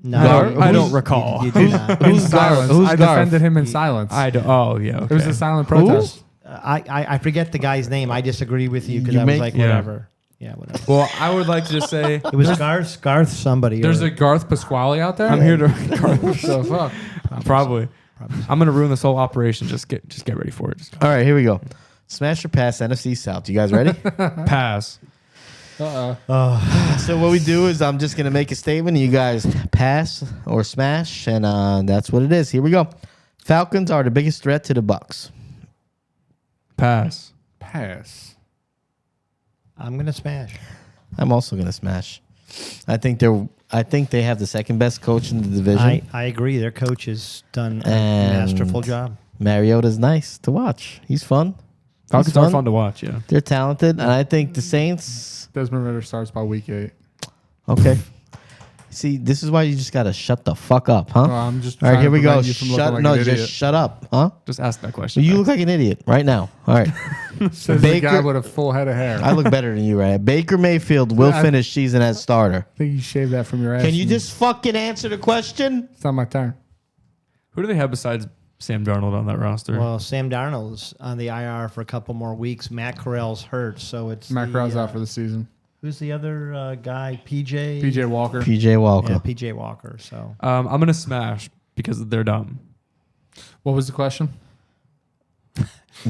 No, Garth? I don't Who's- recall. You do not. In Who's silence. Garth? Who's I Garth? defended him in silence. I don't. Oh yeah. Okay. It was a silent protest. I forget the guy's name. I disagree with you because You I was make- like, Yeah. whatever. Yeah, whatever. Well, I would like to just say It was Garth somebody. There's or- a Garth Pasquale out there. I'm here to So fuck. probably. I'm gonna ruin this whole operation. Just get ready for it. Just All right, here we go. Smash or Pass, NFC South. You guys ready? pass. So what we do is I'm just going to make a statement. And you guys pass or smash, and that's what it is. Here we go. Falcons are the biggest threat to the Bucks. Pass. Pass. I'm going to smash. I'm also going to smash. I think they have the second best coach in the division. I agree. Their coach has done a And- masterful job. Mariota's nice to watch. He's fun. Falcons are fun to watch. Yeah. They're talented, and I think the Saints. Desmond Ritter starts by week 8. Okay. See, this is why you just gotta shut the fuck up, huh? Well, I'm just All right, trying here to we go. prevent you from looking Shut, like no, an just idiot. shut up, huh? Just ask that question. You look like an idiot right now. All right, Says the guy Baker- with a full head of hair. I look better than you, right? Baker Mayfield will I- finish season as starter. I think you shaved that from your ass. Can you and just fucking answer the question? It's not my turn. Who do they have besides Sam Darnold on that roster? Well, Sam Darnold's on the IR for a couple more weeks. Matt Corral's hurt, so it's Matt Corral's out for the season. Who's the other guy? PJ. PJ Walker. PJ Walker. Yeah, PJ Walker. So I'm gonna smash because they're dumb. What was the question?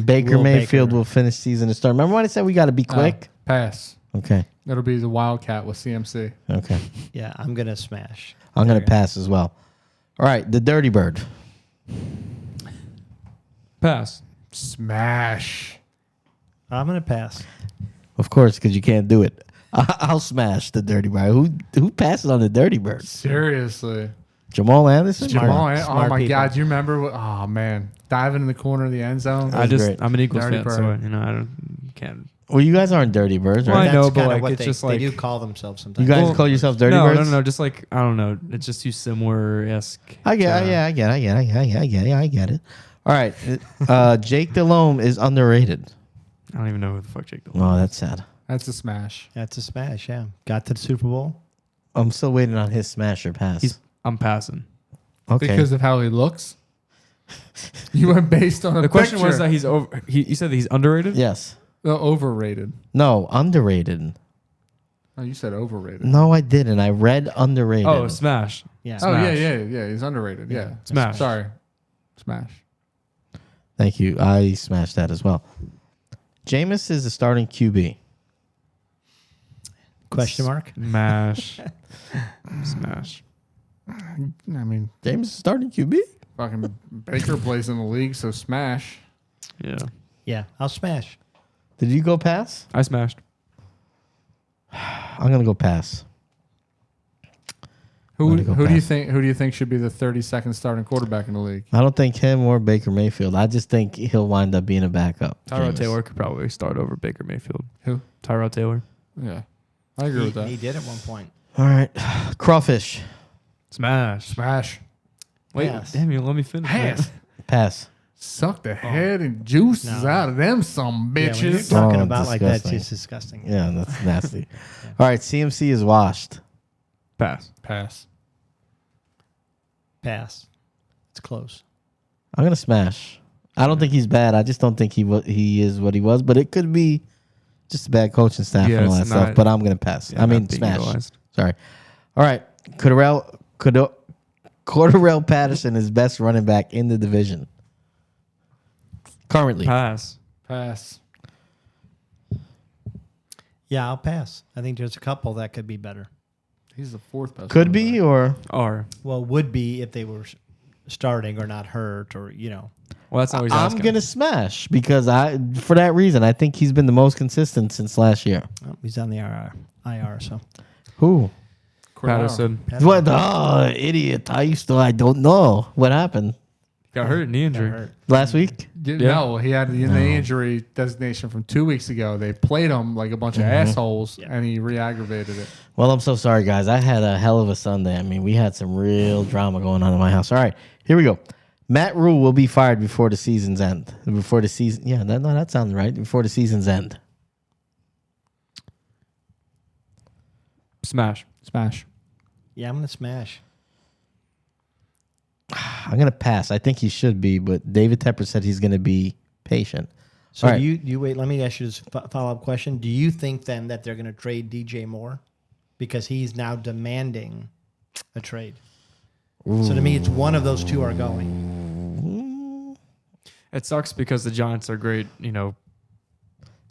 Baker Will Mayfield Baker. will finish season as starter. Remember when I said we got to be quick? Pass. Okay. It'll be the Wildcat with CMC. Okay. yeah, I'm gonna smash. I'm gonna pass as well. All right, the Dirty Bird. Pass. Smash. I'm gonna pass. Of course, because you can't do it. I'll smash the Dirty Bird. Who passes on the Dirty Bird? Seriously. Jamal Anderson. Jamal, oh smart my people. God. Do you remember? Oh, man. Diving in the corner of the end zone. I'm great. an Eagles Dirty fan, so bird. I don't can't. Well, you guys aren't Dirty Birds, Well, I right? know, That's but kinda like, what it's they, just they like- do call themselves sometimes. You guys Well, call yourself Dirty no, Birds? no, just like I don't know. It's just too similar esque. I get it. All right, Jake Delhomme is underrated. I don't even know who the fuck Jake Delhomme. Oh, that's sad. That's a smash. That's a smash. Yeah, got to the Super Bowl. I'm still waiting on his smash or pass. I'm passing. okay. Because of how he looks. You went based on a The question was picture. that he's over. You said that he's underrated. Yes. Overrated. No, underrated. Oh, you said overrated. No, I didn't. I read underrated. Oh, smash. Yeah. Oh, yeah, Smash. yeah. He's underrated. Yeah. Smash. Sorry. Smash. Thank you. I smashed that as well. Jameis is the starting QB. Question mark. Smash. Smash. I mean, Jameis is starting QB? fucking Baker plays in the league, so smash. Yeah. Yeah, I'll smash. Did you go pass? I smashed. I'm gonna go pass. Who I'm gonna go do you pass. think? Who do you think should be the 32nd starting quarterback in the league? I don't think him or Baker Mayfield. I just think he'll wind up being a backup. Tyrod Jameis. Taylor could probably start over Baker Mayfield. Who? Tyrod Taylor. Yeah, I agree with that. He did at one point. All right, crawfish. Smash. Smash. Wait, Pass. damn you, let me finish. Pass. Pass. Suck the head and juices No. out of them some Yeah, when you're bitches. talking Oh, about like that, disgusting. it's disgusting. Yeah, that's nasty. All right, CMC is washed. Pass. Pass. Pass. It's close. I'm gonna smash. I don't think he's bad. I just don't think he is what he was. But it could be just a bad coaching staff Yeah, and all that it's stuff. not- But I'm gonna pass. yeah, I mean not being smash. utilized. Sorry. All right, Cordarrelle Patterson is best running back in the division currently. Pass. Pass. Yeah, I'll pass. I think there's a couple that could be better. He's the fourth best. Could running be back. or R. Well, would be if they were starting or not hurt or, you know. Well, that's not what he's I'm asking. gonna smash because for that reason I think he's been the most consistent since last year. Oh, he's on the IR, so. Who? Cordell. Patterson What? Oh, idiot! I don't know what happened got hurt, knee injury. Hurt. last week. Yeah. No, he had the injury designation from 2 weeks ago. They played him like a bunch of assholes, and he re-aggravated it. Well, I'm so sorry, guys. I had a hell of a Sunday. I mean, we had some real drama going on in my house. All right, here we go. Matt Rule will be fired before the season's end. Before the season, yeah, that sounds right. Before the season's end. Smash. Smash. Yeah, I'm going to smash. I'm gonna pass. I think he should be, but David Tepper said he's gonna be patient. So All right. you wait, let me ask you this follow-up question. Do you think then that they're going to trade DJ Moore? Because he's now demanding a trade. So to me, it's one of those two are going. It sucks because the Giants are great,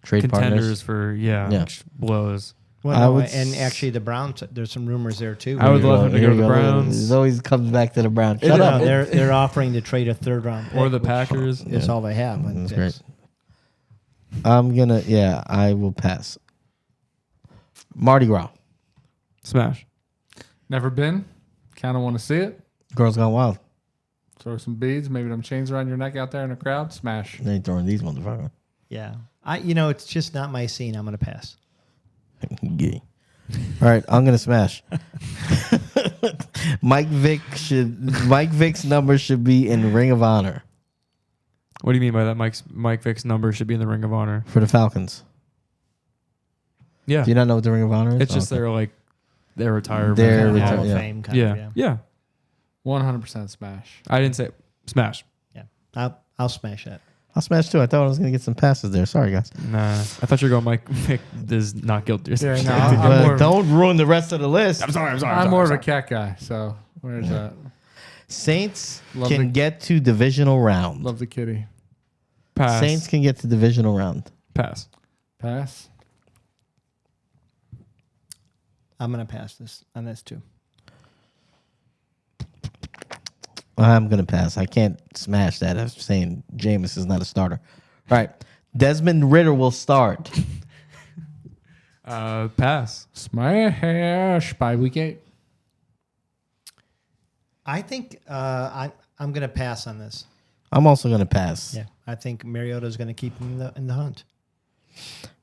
Trade contenders partners. for Yeah. blows. I Well, no, would and actually the Browns, there's some rumors there too. I would love him to Here go to you the Browns It always comes back to the Browns. Shut It- up. They're offering to trade a third-round pick, or the which Packers. is all they have. Like That's this. great. I will pass. Mardi Gras. Smash. Never been. Kind of want to see it. Girls Gone Wild. Throw some beads, maybe them chains around your neck out there in the crowd. Smash. They ain't throwing these motherfuckers. Yeah. It's just not my scene. I'm going to pass. Gay. All right, I'm gonna smash. Mike Vick's number should be in Ring of Honor What do you mean by that? Mike Vick's number should be in the Ring of Honor. for the Falcons. Yeah. Do you not know what the Ring of Honor is? It's just Okay. their retirement. Their Hall retire- of yeah. Fame kind Yeah. of. Yeah. 100% smash. I didn't say smash. Yeah. I'll smash that. I'll smash too. I thought I was gonna get some passes there. Sorry, guys. Nah. I thought you were going Mike Vick is not guilty. Or Yeah, something. no, I'm But more, don't ruin the rest of the list. I'm more of a cat guy. So where's that? Saints Love can the- get to divisional round. Love the kitty. Pass. Saints can get to divisional round. Pass. Pass. I'm gonna pass this on this too. I'm gonna pass. I can't smash that. I'm saying Jameis is not a starter. All right, Desmond Ridder will start. Pass. Smash by week 8. I think I'm gonna pass on this. I'm also gonna pass. Yeah, I think Mariota's gonna keep him in the hunt.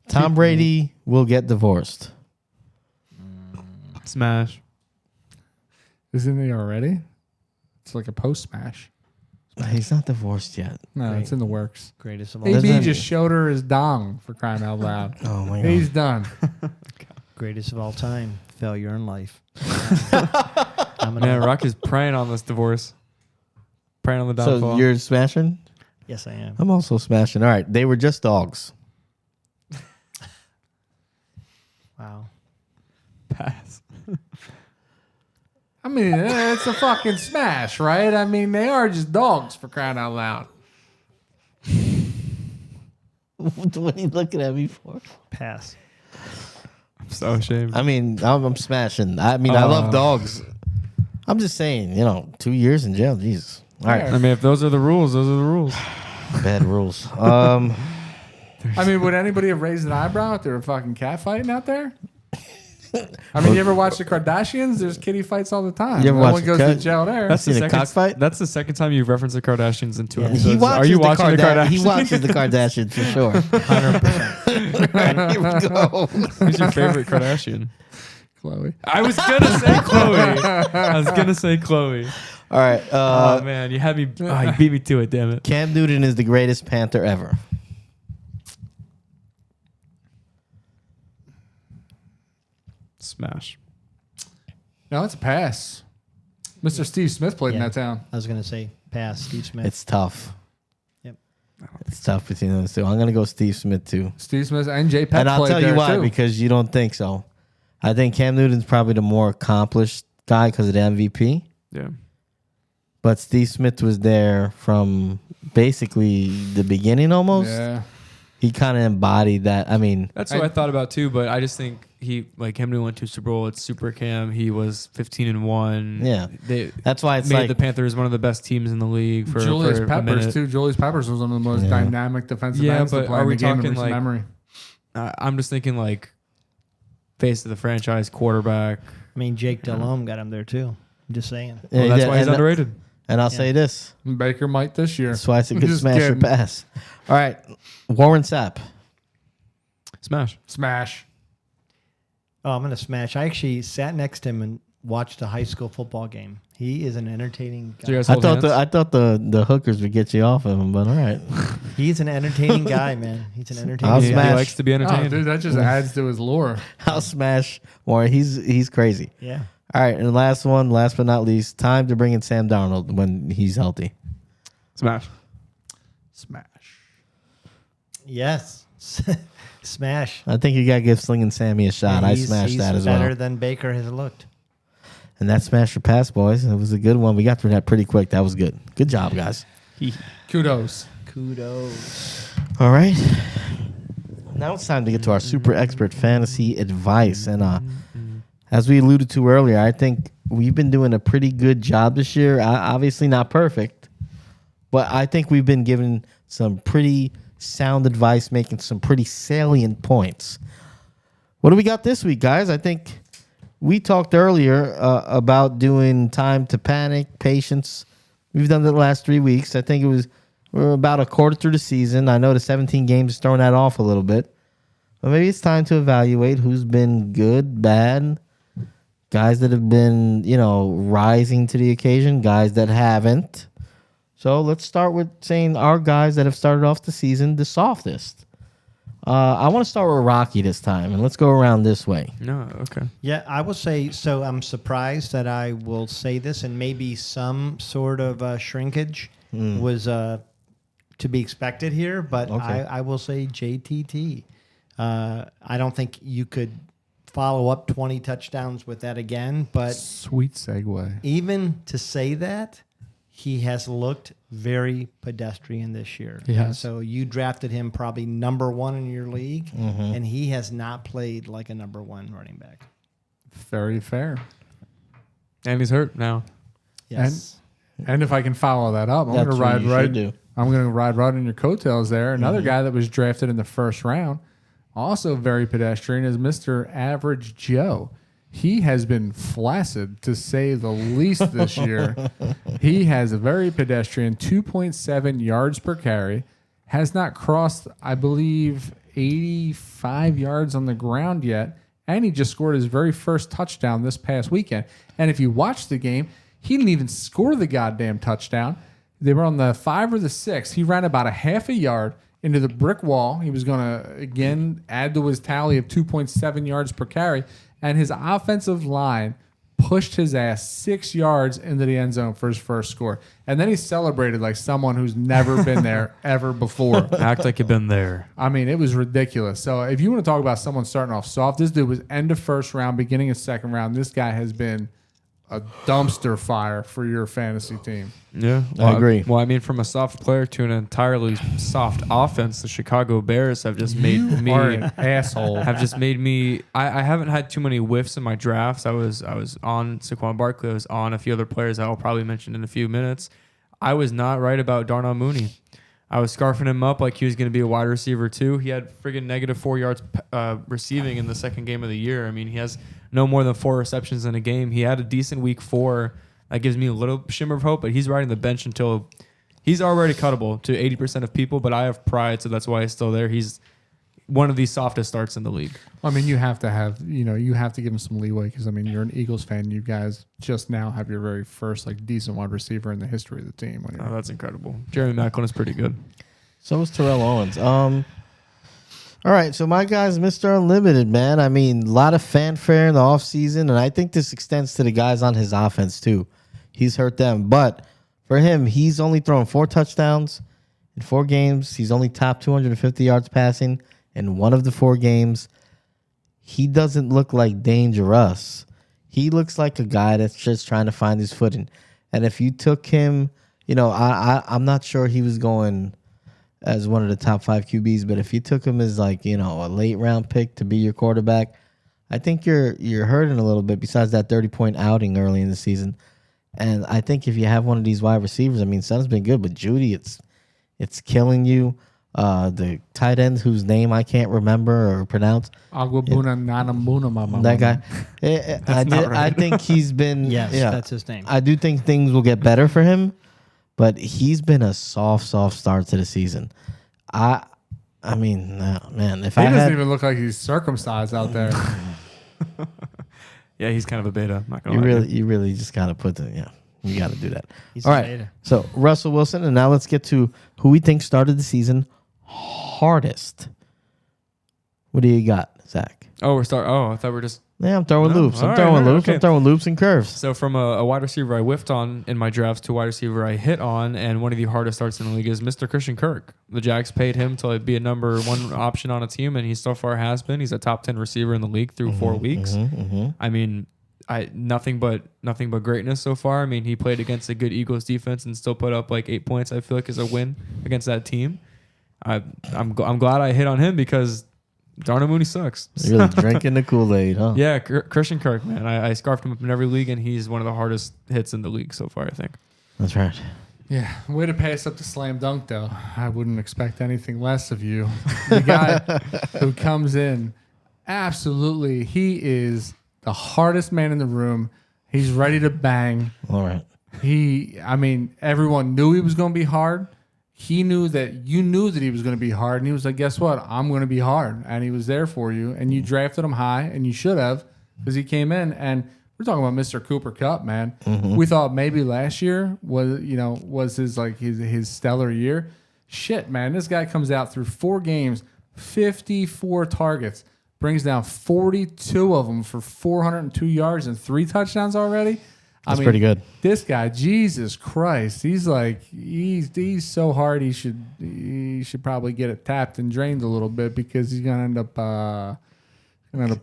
Tom Brady will get divorced. Smash. Isn't he already? It's like a post smash. He's not divorced yet. No, Great. it's in the works. Greatest of all, AB Doesn't- just showed her his dong for crying out loud. Oh my god. He's done. greatest of all time. Failure in life. Man, Rock is preying on this divorce. Preying on the downfall. So you're smashing? Yes, I am. I'm also smashing. All right, they were just dogs. Wow. Pass. I mean, it's a fucking smash, right? I mean, they are just dogs for crying out loud. What are you looking at me for? Pass. I'm so ashamed. I mean, I'm smashing. I mean, I love dogs. I'm just saying, 2 years in jail. Jesus. All right, Yeah. I mean, if those are the rules, those are the rules. bad rules. I mean, would anybody have raised an eyebrow if they were fucking catfighting out there? I mean, you ever watch the Kardashians? There's kitty fights all the time. You ever No watch one the goes Cut- to jail there. That's the Seen a second cockfight? That's the second time you've referenced the Kardashians in 2 Yeah. episodes. He watches Are you watching the Kardashians? He watches the Kardashians for sure. 100%. Here we go. Who's your favorite Kardashian? Chloe. I was gonna say Chloe. All right. Oh man, you had me. Oh, you beat me to it. Damn it. Cam Newton is the greatest Panther ever. Smash. No, it's a pass. Mr. Steve Smith played in Yeah. that town. I was gonna say pass. Steve Smith. It's tough. Yep. It's tough between those two. I'm gonna go Steve Smith too. Steve Smith and Jay Peck And I'll played tell you there, why, too. because you don't think so. I think Cam Newton's probably the more accomplished guy because of the MVP. Yeah. But Steve Smith was there from basically the beginning almost. Yeah. He kind of embodied that. I mean, That's what I thought about too, but I just think he Cam Newton went to Super Bowl. It's Super Cam. He was 15-1. Yeah. They that's why it's made like the Panthers one of the best teams in the league for Julius for a Peppers, minute. too. Julius Peppers was one of the most Yeah. dynamic defensive Yeah, ends to but play are in we the game in talking, recent like, memory. I'm just thinking like face of the franchise quarterback. I mean, Jake Delhomme got him there too. I'm just saying. Well, that's yeah, why he's and, underrated. and I'll say this. Baker might this year. That's why it's a good Just smash or kidding. pass. All right. Warren Sapp. Smash. Smash. Oh, I'm gonna smash. I actually sat next to him and watched a high school football game. He is an entertaining Do you guy. guys I hold thought hands? the hookers would get you off of him, but all right. He's an entertaining guy, man. He's an I'll entertaining he, guy. smash. he likes to be Oh, entertained. dude, that just adds to his lore. I'll smash Warren. He's crazy. Yeah. All right, and last but not least, time to bring in Sam Darnold when he's healthy. Smash. Smash. Yes. Smash. I think you got to give Slinging Sammy a shot. I He's smashed that as better well. than Baker has looked. And that smash or pass, boys. It was a good one. We got through that pretty quick. That was good. Good job, guys. Kudos. Kudos. All right. Now it's time to get to our super expert fantasy advice. And as we alluded to earlier, I think we've been doing a pretty good job this year. Obviously not perfect, but I think we've been given some pretty sound advice, making some pretty salient points. What do we got this week, guys? I think we talked earlier about doing time to panic, patience. We've done that the last 3 weeks. I think we're about a quarter through the season. I know the 17 games is throwing that off a little bit. But maybe it's time to evaluate who's been good, bad, guys that have been, rising to the occasion, guys that haven't. So let's start with saying our guys that have started off the season the softest. I want to start with Rocky this time, and let's go around this way. No, okay. Yeah, I will say, so I'm surprised that I will say this, and maybe some sort of shrinkage was to be expected here, but Okay. I will say JTT. I don't think you could follow up 20 touchdowns with that again, but Sweet segue. even to say that, he has looked very pedestrian this year. He has. So you drafted him probably number one in your league, and he has not played like a number one running back. Very fair. And he's hurt now. Yes. And if I can follow that up, I'm That's going to what ride you should do. I'm going to ride right in your coattails there. Another guy that was drafted in the first round, also very pedestrian, is Mr. Average Joe. He has been flaccid, to say the least, this year. He has a very pedestrian 2.7 yards per carry, has not crossed, I believe, 85 yards on the ground yet, and he just scored his very first touchdown this past weekend. And if you watch the game, he didn't even score the goddamn touchdown. They were on the 5 or the 6. He ran about a half a yard into the brick wall. He was going to, again, add to his tally of 2.7 yards per carry. And his offensive line pushed his ass 6 yards into the end zone for his first score. And then he celebrated like someone who's never been there ever before. Act like you've been there. I mean, it was ridiculous. So if you want to talk about someone starting off soft, this dude was end of first round, beginning of second round. This guy has been a dumpster fire for your fantasy team. Yeah, I agree. Well, I mean, from a soft player to an entirely soft offense, the Chicago Bears have just made me Are an asshole. have just made me. I haven't had too many whiffs in my drafts. I was on Saquon Barkley. I was on a few other players I'll probably mention in a few minutes. I was not right about Darnell Mooney. I was scarfing him up like he was going to be a wide receiver too. He had friggin' -4 yards receiving in the second game of the year. I mean, he has no more than 4 receptions in a game. He had a decent week 4. That gives me a little shimmer of hope, but he's riding the bench until he's already cuttable to 80% of people, but I have pride, so that's why he's still there. He's one of the softest starts in the league. I mean, you have to give him some leeway because, I mean, you're an Eagles fan. You guys just now have your very first, decent wide receiver in the history of the team. Oh, that's incredible. Jeremy Maclin is pretty good. So was Terrell Owens. All right, so my guy's Mr. Unlimited, man. I mean, a lot of fanfare in the offseason, and I think this extends to the guys on his offense, too. He's hurt them. But for him, he's only thrown 4 touchdowns in 4 games. He's only topped 250 yards passing in 1 of the 4 games. He doesn't look like dangerous. He looks like a guy that's just trying to find his footing. And if you took him, I'm not sure he was going as one of the top 5 QBs, but if you took him as a late round pick to be your quarterback, I think you're hurting a little bit besides that 30-point outing early in the season. And I think if you have one of these wide receivers, I mean, Son's been good, but Judy, it's killing you. The tight end whose name I can't remember or pronounce. That guy. I think he's been. Yes, yeah, that's his name. I do think things will get better for him, but he's been a soft start to the season. I mean, man, if He I doesn't had, even look like he's circumcised out there. Yeah, he's kind of a beta. I'm not gonna lie to you really just gotta you got to do that. He's All a right, beta. so Russell Wilson, and now let's get to who we think started the season hardest. What do you got, Zach? Oh, I thought we were just. Yeah, I'm throwing No, loops. all I'm right, throwing all right, loops. okay. I'm throwing loops and curves. So from a wide receiver I whiffed on in my drafts to a wide receiver I hit on, and one of the hardest starts in the league is Mr. Christian Kirk. The Jags paid him to be a number 1 option on a team, and he so far has been. He's a top 10 receiver in the league through 4 weeks. I mean, nothing but greatness so far. I mean, he played against a good Eagles defense and still put up 8 points. I feel like is a win against that team. I'm glad I hit on him because Darnell Mooney sucks. You're really drinking the Kool-Aid, huh? Yeah, Christian Kirk, man. I scarfed him up in every league, and he's one of the hardest hits in the league so far, I think. That's right. Yeah, way to pass up the slam dunk, though. I wouldn't expect anything less of you. The guy who comes in, absolutely, he is the hardest man in the room. He's ready to bang. All right. Everyone knew he was going to be hard. he knew that you knew that he was going to be hard, and he was like, guess what? I'm going to be hard. And he was there for you, and you drafted him high, and you should have, because he came in, and we're talking about Mr. Cooper Kupp, man. We thought maybe last year was his stellar year. Shit, man. This guy comes out through 4 games, 54 targets, brings down 42 of them for 402 yards and 3 touchdowns already. That's pretty good. This guy, Jesus Christ, he's so hard. He should probably get it tapped and drained a little bit, because he's gonna end up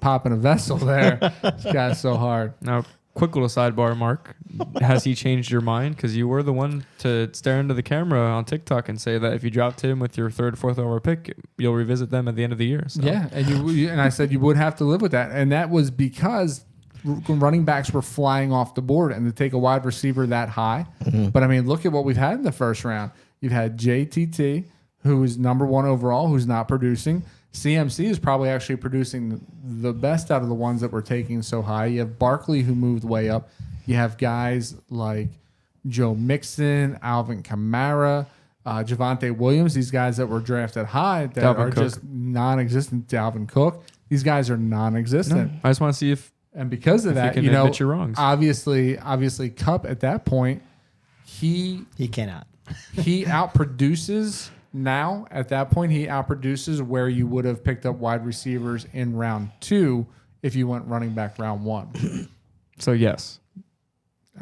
popping a vessel there. This guy's so hard. Now, quick little sidebar, Mark. Has he changed your mind? Because you were the one to stare into the camera on TikTok and say that if you dropped him with your 3rd, 4th overall pick, you'll revisit them at the end of the year. So. Yeah, and I said you would have to live with that, and that was because running backs were flying off the board, and to take a wide receiver that high. But I mean, look at what we've had in the first round. You've had JTT, who is number 1 overall, who's not producing. CMC is probably actually producing the best out of the ones that we're taking so high. You have Barkley, who moved way up. You have guys like Joe Mixon, Alvin Kamara, Javonte Williams, these guys that were drafted high that Dalvin are Cook. just non-existent. Dalvin Cook. These guys are non-existent. I just want to see if And because of that, can admit your wrongs. obviously Kupp at that point, he cannot. he outproduces now. At that point, he outproduces where you would have picked up wide receivers in round 2 if you went running back round 1. so. Yes.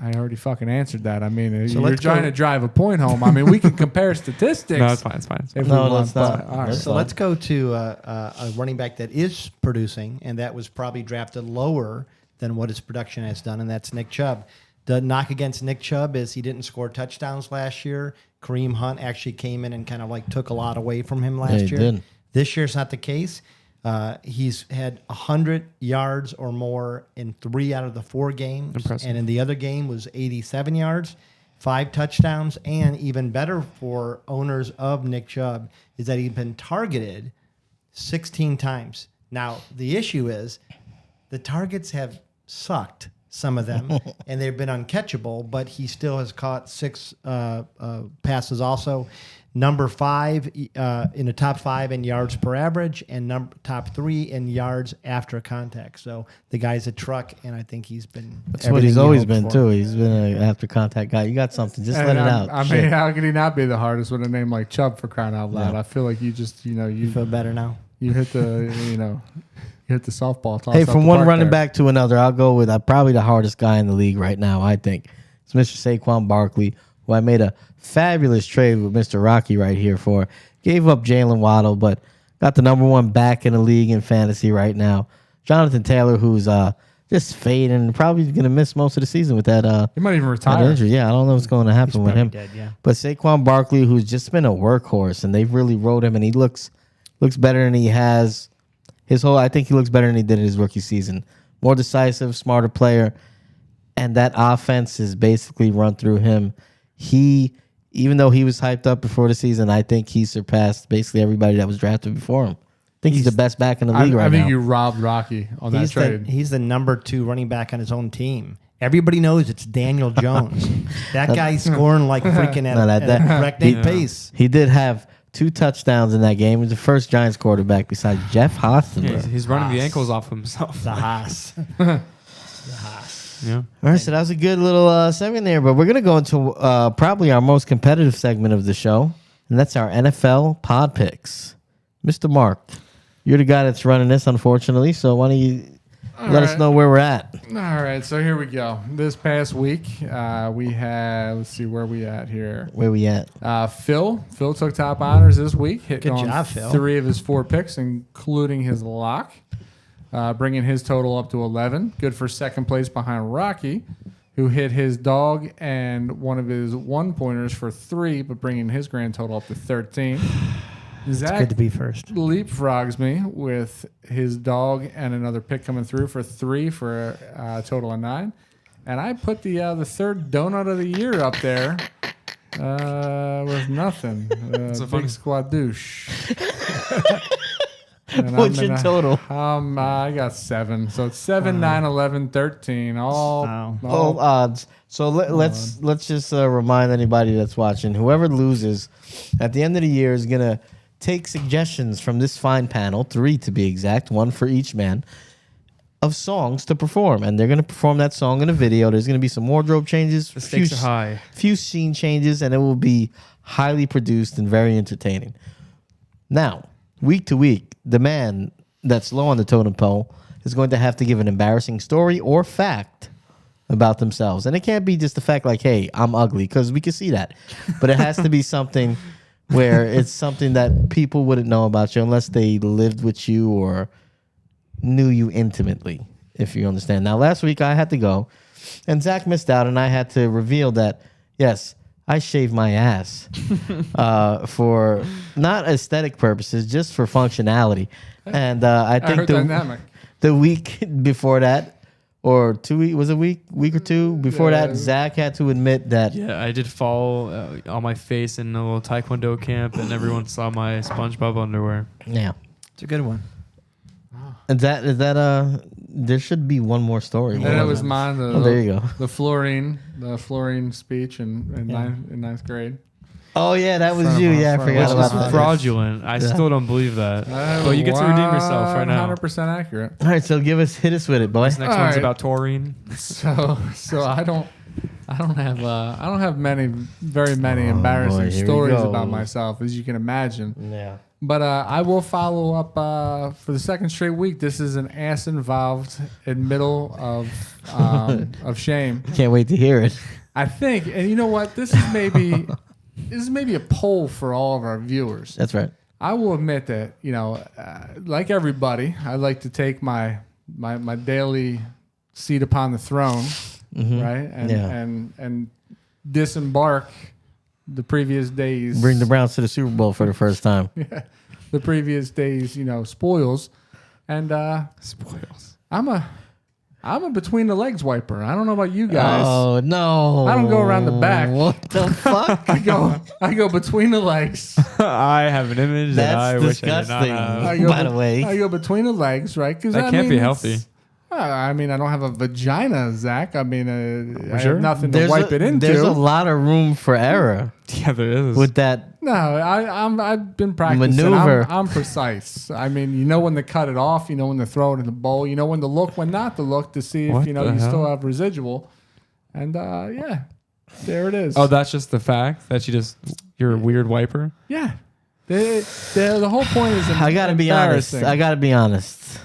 I already fucking answered that. I mean, So you're let's trying go- to drive a point home. I mean, we can compare statistics. No, it's fine. It's fine. if No, we want, let's not. but- all right. So let's go to a running back that is producing, and that was probably drafted lower than what his production has done, and that's Nick Chubb. The knock against Nick Chubb is he didn't score touchdowns last year. Kareem Hunt actually came in and kind of like took a lot away from him last he year. did. This year's not the case. He's had 100 yards or more in 3 out of the 4 games. Impressive. And in the other game was 87 yards, 5 touchdowns, and even better for owners of Nick Chubb is that he's been targeted 16 times. Now, the issue is the targets have sucked, some of them, and they've been uncatchable, but he still has caught 6 passes also. Number 5 in the top 5 in yards per average, and top 3 in yards after contact. So the guy's a truck, and I think he's been. That's what he's always been too. He's been an after contact guy. You got something? Just let it out. I Shit. mean, how could he not be the hardest with a name like Chubb, for crying out loud? I feel like you just, You feel better now? you hit the, you hit the softball toss. Hey, out from the one park running there. back to another, I'll go with probably the hardest guy in the league right now, I think. It's Mr. Saquon Barkley, who I made a fabulous trade with Mr. Rocky right here for. Gave up Jalen Waddle, but got the number 1 back in the league in fantasy right now. Jonathan Taylor, who's just fading and probably going to miss most of the season with that He might even that retire. injury. Yeah, I don't know what's going to happen with him. Dead, yeah. But Saquon Barkley, who's just been a workhorse, and they've really rode him, and he looks better than he has I think he looks better than he did in his rookie season. More decisive, smarter player, and that offense is basically run through him. Even though he was hyped up before the season, I think he surpassed basically everybody that was drafted before him. I think he's the best back in the league right I think now. you robbed Rocky on that trade. He's the number 2 running back on his own team. Everybody knows it's Daniel Jones. That guy's scoring like freaking at a breakneck pace. He did have 2 touchdowns in that game. He was the first Giants quarterback besides Jeff Hostetler. Yeah, he's running the ankles off himself. The Haas. Yeah. All right, so that was a good little segment there, but we're going to go into probably our most competitive segment of the show, and that's our NFL pod picks. Mr. Mark, you're the guy that's running this, unfortunately, so why don't you let us know where we're at? All right, so here we go. This past week, we had, let's see, where we at here? Where we at? Phil took top honors this week, hitting Good on job, Phil. 3 of his 4 picks, including his lock, bringing his total up to 11. Good for second place behind Rocky, who hit his dog and one of his 1-pointers for 3, but bringing his grand total up to 13. Zach Good to be first. leapfrogs me with his dog and another pick coming through for 3 for a total of 9. And I put the 3rd donut of the year up there with nothing. a funny- Big squad douche. And What's your total? I got 7. So it's 7, 9, 11, 13. Wow. All odds. So let's just remind anybody that's watching. Whoever loses at the end of the year is gonna take suggestions from this fine panel, 3 to be exact, 1 for each man, of songs to perform, and they're gonna perform that song in a video. There's gonna be some wardrobe changes, The stakes are high. few scene changes, and it will be highly produced and very entertaining. Now, week to week, the man that's low on the totem pole is going to have to give an embarrassing story or fact about themselves. And it can't be just the fact like, hey, I'm ugly, because we can see that. But it has to be something where it's something that people wouldn't know about you unless they lived with you or knew you intimately, if you understand. Now, last week I had to go, and Zach missed out, and I had to reveal that, yes, I shaved my ass for not aesthetic purposes, just for functionality. And I think the week before that, or 2 weeks, was it week or two before that, Zach had to admit that. Yeah, I did fall on my face in a little Taekwondo camp, and everyone saw my SpongeBob underwear. Yeah. It's a good one. Is that there should be one more story. And it was mine. There you go. The fluorine speech in ninth grade. Oh yeah, that was you. Yeah, I forgot Which about is that. fraudulent. I still don't believe that. But you get to redeem yourself right now. 100% accurate. All right, so hit us with it, boy. This next All one's right. about taurine. So I don't have very many embarrassing boy, here we stories go. about myself, as you can imagine. Yeah. But I will follow up for the second straight week. This is an ass involved admittal of shame. Can't wait to hear it. I think, and you know what? This is maybe a poll for all of our viewers. That's right. I will admit that, like everybody, I like to take my daily seat upon the throne, right? And disembark the previous days. Bring the Browns to the Super Bowl for the first time. The previous days, spoils. And Spoils. I'm a between the legs wiper. I don't know about you guys. Oh no! I don't go around the back. What the fuck? I go between the legs. I have an image that I That's wish I did not disgusting. have. By the way, I go between the legs, right? Because That can't be healthy. I mean, I don't have a vagina, Zach. I mean, I sure? have nothing to wipe it into. There's a lot of room for error Yeah, there is. with that. No, I've been practicing. Maneuver. I'm precise. I mean, you know when to cut it off. You know when to throw it in the bowl. You know when to look, when not to look, to see if What you the still hell? have residual. And yeah, there it is. Oh, that's just the fact that you're a weird wiper. yeah. The whole point is I gotta be honest.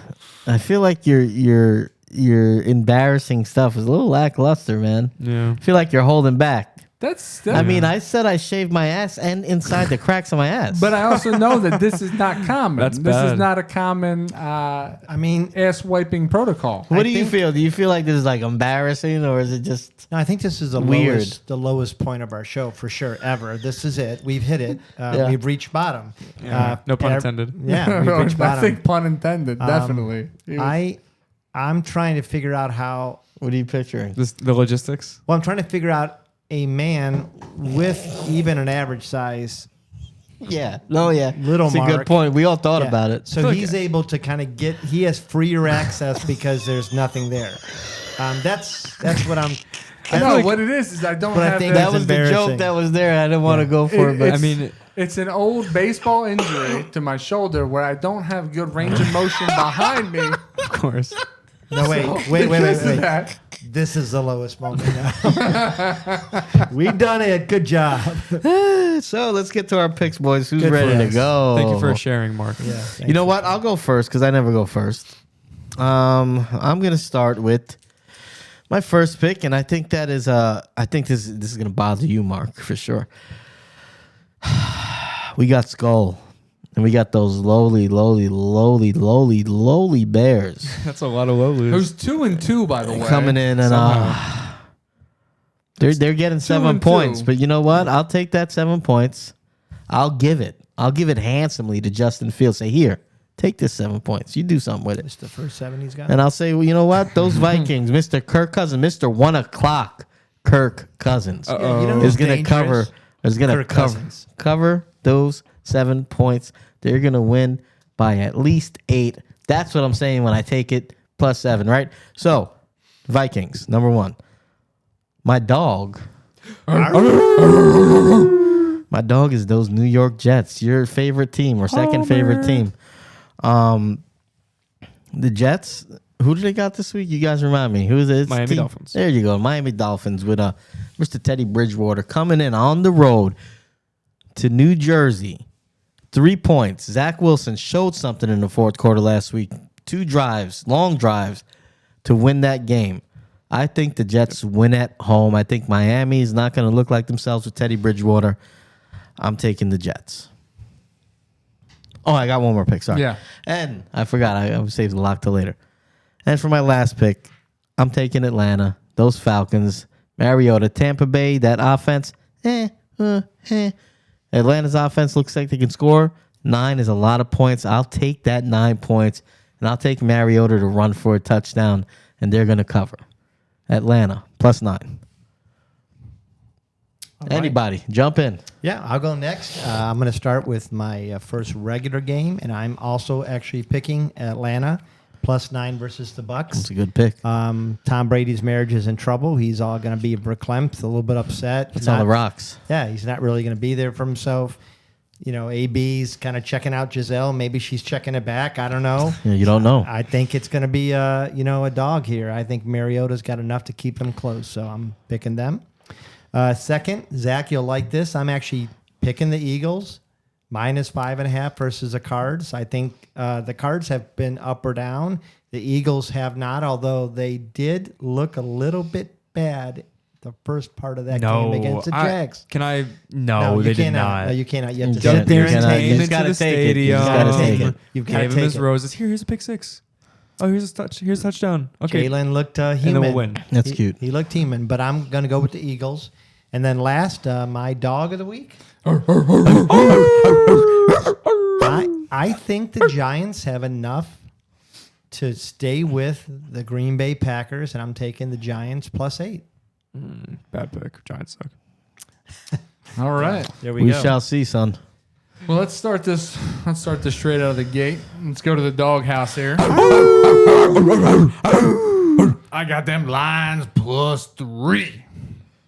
I feel like your embarrassing stuff is a little lackluster, man. Yeah. I feel like you're holding back. That's I mean, I said I shaved my ass and inside the cracks of my ass. But I also know that this is not common. That's this bad. is not a common I mean, ass wiping protocol. what do you feel? Do you feel like this is like embarrassing, or is it just no, I think this is the Weird. lowest point of our show for sure ever. This is it. We've hit it. Yeah. We've reached bottom. No pun intended. Yeah, we've reached I bottom. think pun intended. Definitely. I'm trying to figure out how. what are you picturing? The logistics. Well, I'm trying to figure out a man with even an average size. Yeah. No, yeah. Little It's a good Mark. point. We all thought Yeah. about it. So he's able to kind of he has freer access because there's nothing there. That's what I'm. No, what it is I don't But I have think the- That was the embarrassing. joke that was there. I didn't want to go for it, but I mean, It's an old baseball injury to my shoulder where I don't have good range of motion behind me. of course. No, wait. Because of that, This is the lowest moment now. We done it. Good job. so let's get to our picks, boys. Who's Good for ready to us. go? Thank you for sharing, Mark. Yeah. You know what? I'll go first because I never go first. I'm gonna start with my first pick, and I think that is I think this is gonna bother you, Mark, for sure. We got Skull, and we got those lowly Bears That's a lot of low who's 2-2, by the way. coming in, and they're getting 7 and points. 2. But you know what? I'll take that 7 points. I'll give it handsomely to Justin Fields. Say, here, take this 7 points. You do something with it. It's the first 7 he's got. And I'll say, well, you know what? Those Vikings, Mr. Kirk Cousins, Mr. 1 o'clock Kirk Cousins Yeah, you know is who's going to dangerous? cover Kirk Cousins. cover those 7 points. They're going to win by at least 8. That's what I'm saying when I take it plus 7, right? So, Vikings, number 1. My dog. My dog is those New York Jets, your favorite team or second favorite team. The Jets, who do they got this week? You guys remind me. Who is it? Miami Dolphins. There you go. Miami Dolphins with Mr. Teddy Bridgewater coming in on the road to New Jersey. 3 points. Zach Wilson showed something in the fourth quarter last week. 2 drives, long drives to win that game. I think the Jets win at home. I think Miami is not going to look like themselves with Teddy Bridgewater. I'm taking the Jets. Oh, I got one more pick. Sorry. Yeah. And I forgot. I saved the lock till later. And for my last pick, I'm taking Atlanta. Those Falcons. Mariota. Tampa Bay. That offense. Atlanta's offense looks like they can score. 9 is a lot of points. I'll take that 9 points. And I'll take Mariota to run for a touchdown. And they're going to cover. Atlanta. Plus 9. Anybody, jump in. Yeah, I'll go next. I'm going to start with my first regular game, and I'm also actually picking Atlanta plus 9 versus the Bucks. That's a good pick. Tom Brady's marriage is in trouble. He's all going to be verklempt, a little bit upset. It's on the rocks. Yeah, he's not really going to be there for himself. You know, AB's kind of checking out Giselle. Maybe she's checking it back. I don't know. Yeah, you don't know. I think it's going to be, a dog here. I think Mariota's got enough to keep them close, so I'm picking them. Second, Zach, you'll like this. I'm actually picking the Eagles minus 5.5 versus the Cards. I think the Cards have been up or down. The Eagles have not, although they did look a little bit bad the first part of that game against the Jags. No, they did not. No, you cannot. You have to Doug sit there and Darren take came it. into the stadium. You gotta take it. You've got to Gave him take his it. roses. Here's a pick 6. Oh, here's a touch. Here's a touchdown. Okay. Jalen looked human. then we'll win. That's cute. He looked human, but I'm going to go with the Eagles. And then last, my dog of the week. I think the Giants have enough to stay with the Green Bay Packers, and I'm taking the Giants plus 8. Bad pick. Giants suck. All right. There We shall see, son. Well, let's start this straight out of the gate. Let's go to the doghouse here. I got them Lions plus 3.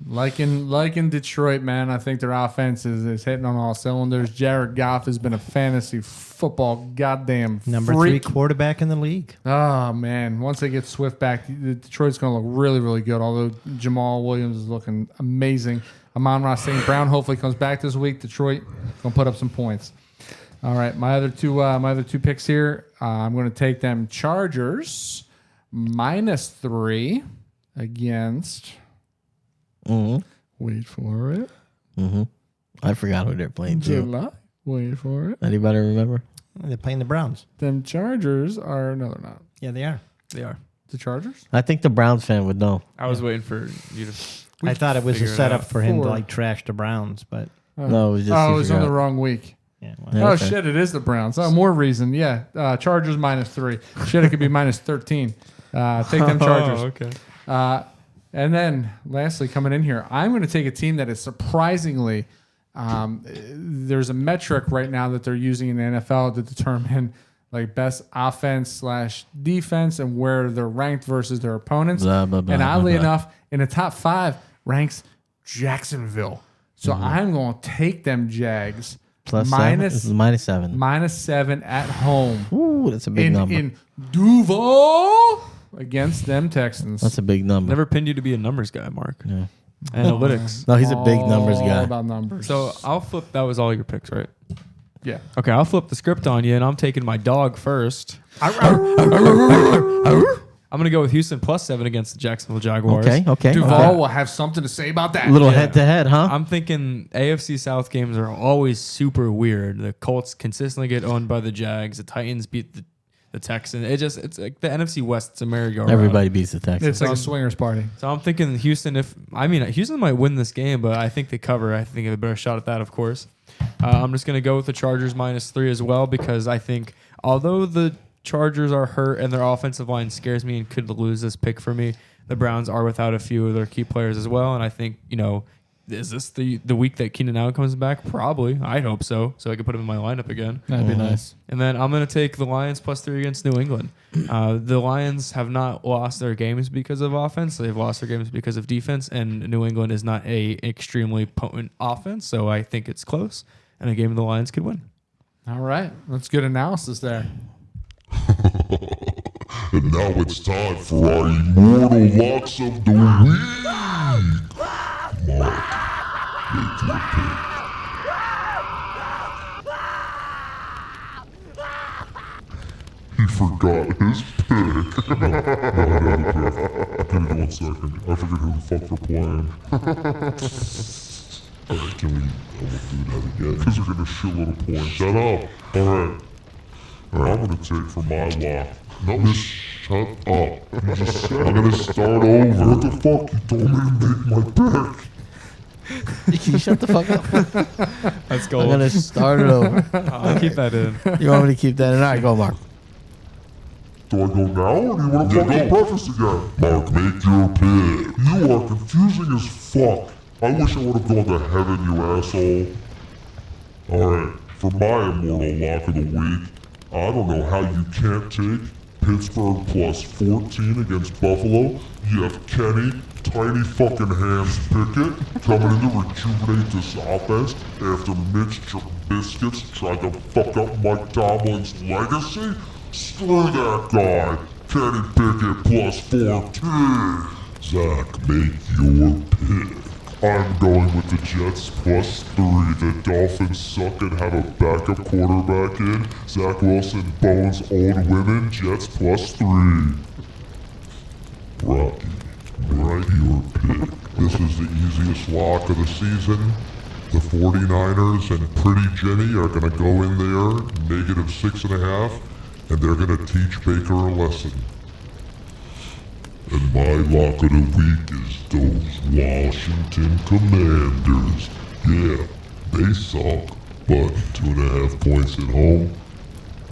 Like in Detroit, man, I think their offense is hitting on all cylinders. Jared Goff has been a fantasy football goddamn Number freak. 3 quarterback in the league. Oh, man. Once they get Swift back, Detroit's going to look really, really good, although Jamal Williams is looking amazing. Amon-Ra St. Brown hopefully comes back this week. Detroit going to put up some points. All right, my other two picks here, I'm going to take them Chargers minus 3 against... Wait for it. I forgot who they're playing too. July. Wait for it. Anybody remember? They're playing the Browns. Them Chargers are... No, they're not. Yeah, they are. They are. The Chargers? I think the Browns fan would know. I was waiting for you to. I thought it was a figure it setup out. for him to 4. trash the Browns, but No, it was just. Oh, he it was on forgot. the wrong week. yeah. Well, Yeah, Oh, okay. shit, it is the Browns. Oh, more reason. Yeah, Chargers minus 3. Shit, it could be minus 13. Take them Chargers. Oh, okay. And then, lastly, coming in here, I'm going to take a team that is surprisingly, there's a metric right now that they're using in the NFL to determine like best offense / defense and where they're ranked versus their opponents. Blah, blah, blah, and oddly blah, blah. enough, in the top 5 ranks Jacksonville. So I'm going to take them Jags Plus minus 7? Minus 7. minus 7 at home Ooh, that's a big number. in Duval against them Texans. That's a big number. Never pinned you to be a numbers guy, Mark. Analytics. No, he's a big numbers All guy. about numbers. So I'll flip. That was all your picks, right? yeah. Okay, I'll flip the script on you, and I'm taking my dog first. I'm going to go with Houston plus 7 against the Jacksonville Jaguars. Okay. Duval will have something to say about that. A little head to head, huh? I'm thinking AFC South games are always super weird. The Colts consistently get owned by the Jags. The Titans beat the Texans. It's like the NFC West. It's a merry-go-round. Everybody beats the Texans. It's like a swingers party. So I'm thinking Houston. Houston might win this game, but I think they cover. I think they have a better shot at that, of course. I'm just going to go with the Chargers minus 3 as well because I think although the Chargers are hurt and their offensive line scares me and could lose this pick for me, the Browns are without a few of their key players as well, and I think is this the week that Keenan Allen comes back? Probably. I hope so. So I can put him in my lineup again. That'd be nice. And then I'm going to take the Lions +3 against New England. The Lions have not lost their games because of offense. They've lost their games because of defense. And New England is not a extremely potent offense. So I think it's close. And a game the Lions could win. All right. That's good analysis there. And now it's time for our immortal locks of the week. Mark, make your pick. He forgot his pick. No, give me 1 second. I forget who the fuck we're playing. Alright, I won't do that again. Because we're gonna shitload of points. Shut up. Alright. I'm gonna take for my lock. No, just shut up. I'm gonna start over. What the fuck? You told me to make my pick. Can you shut the fuck up? Let's go. I'm going to start it over. I'll keep that in. You want me to keep that in? All right, go, Mark. Do I go now, or do you want to fucking preface again? Mark, make your pick. You are confusing as fuck. I wish I would have gone to heaven, you asshole. Alright, for my immortal lock of the week, I don't know how you can't take Pittsburgh +14 against Buffalo. You have Kenny, tiny fucking hands Pickett, coming in to rejuvenate this offense after Mitch Trubisky tried to fuck up Mike Tomlin's legacy. Screw that guy. Kenny Pickett +14. Zach, make your pick. I'm going with the Jets +3. The Dolphins suck and have a backup quarterback in. Zach Wilson bones old women. Jets +3. Rocky, write your pick. This is the easiest lock of the season. The 49ers and Pretty Jenny are going to go in there, -6.5, and they're going to teach Baker a lesson. And my lock of the week is those Washington Commanders. Yeah, they suck, but 2.5 points at home.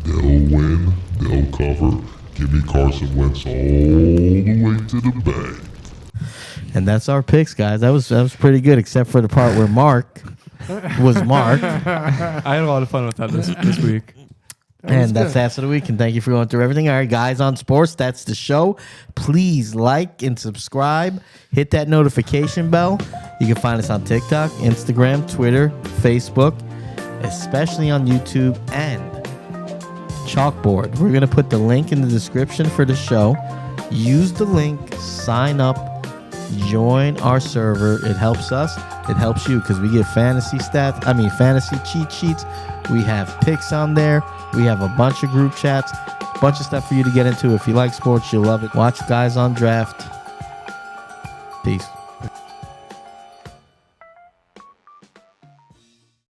They'll win, they'll cover. Give me Carson Wentz all the way to the bank. And that's our picks, guys. That was pretty good, except for the part where Mark was Mark. I had a lot of fun with that this week. And that's Stats of the Week. And thank you for going through everything. All right, guys on sports, that's the show. Please like and subscribe. Hit that notification bell. You can find us on TikTok, Instagram, Twitter, Facebook, especially on YouTube and Chalkboard. We're going to put the link in the description for the show. Use the link, sign up, join our server. It helps us. It helps you because we get fantasy cheat sheets. We have picks on there. We have a bunch of group chats, a bunch of stuff for you to get into. If you like sports, you'll love it. Watch Guys on Draft. Peace.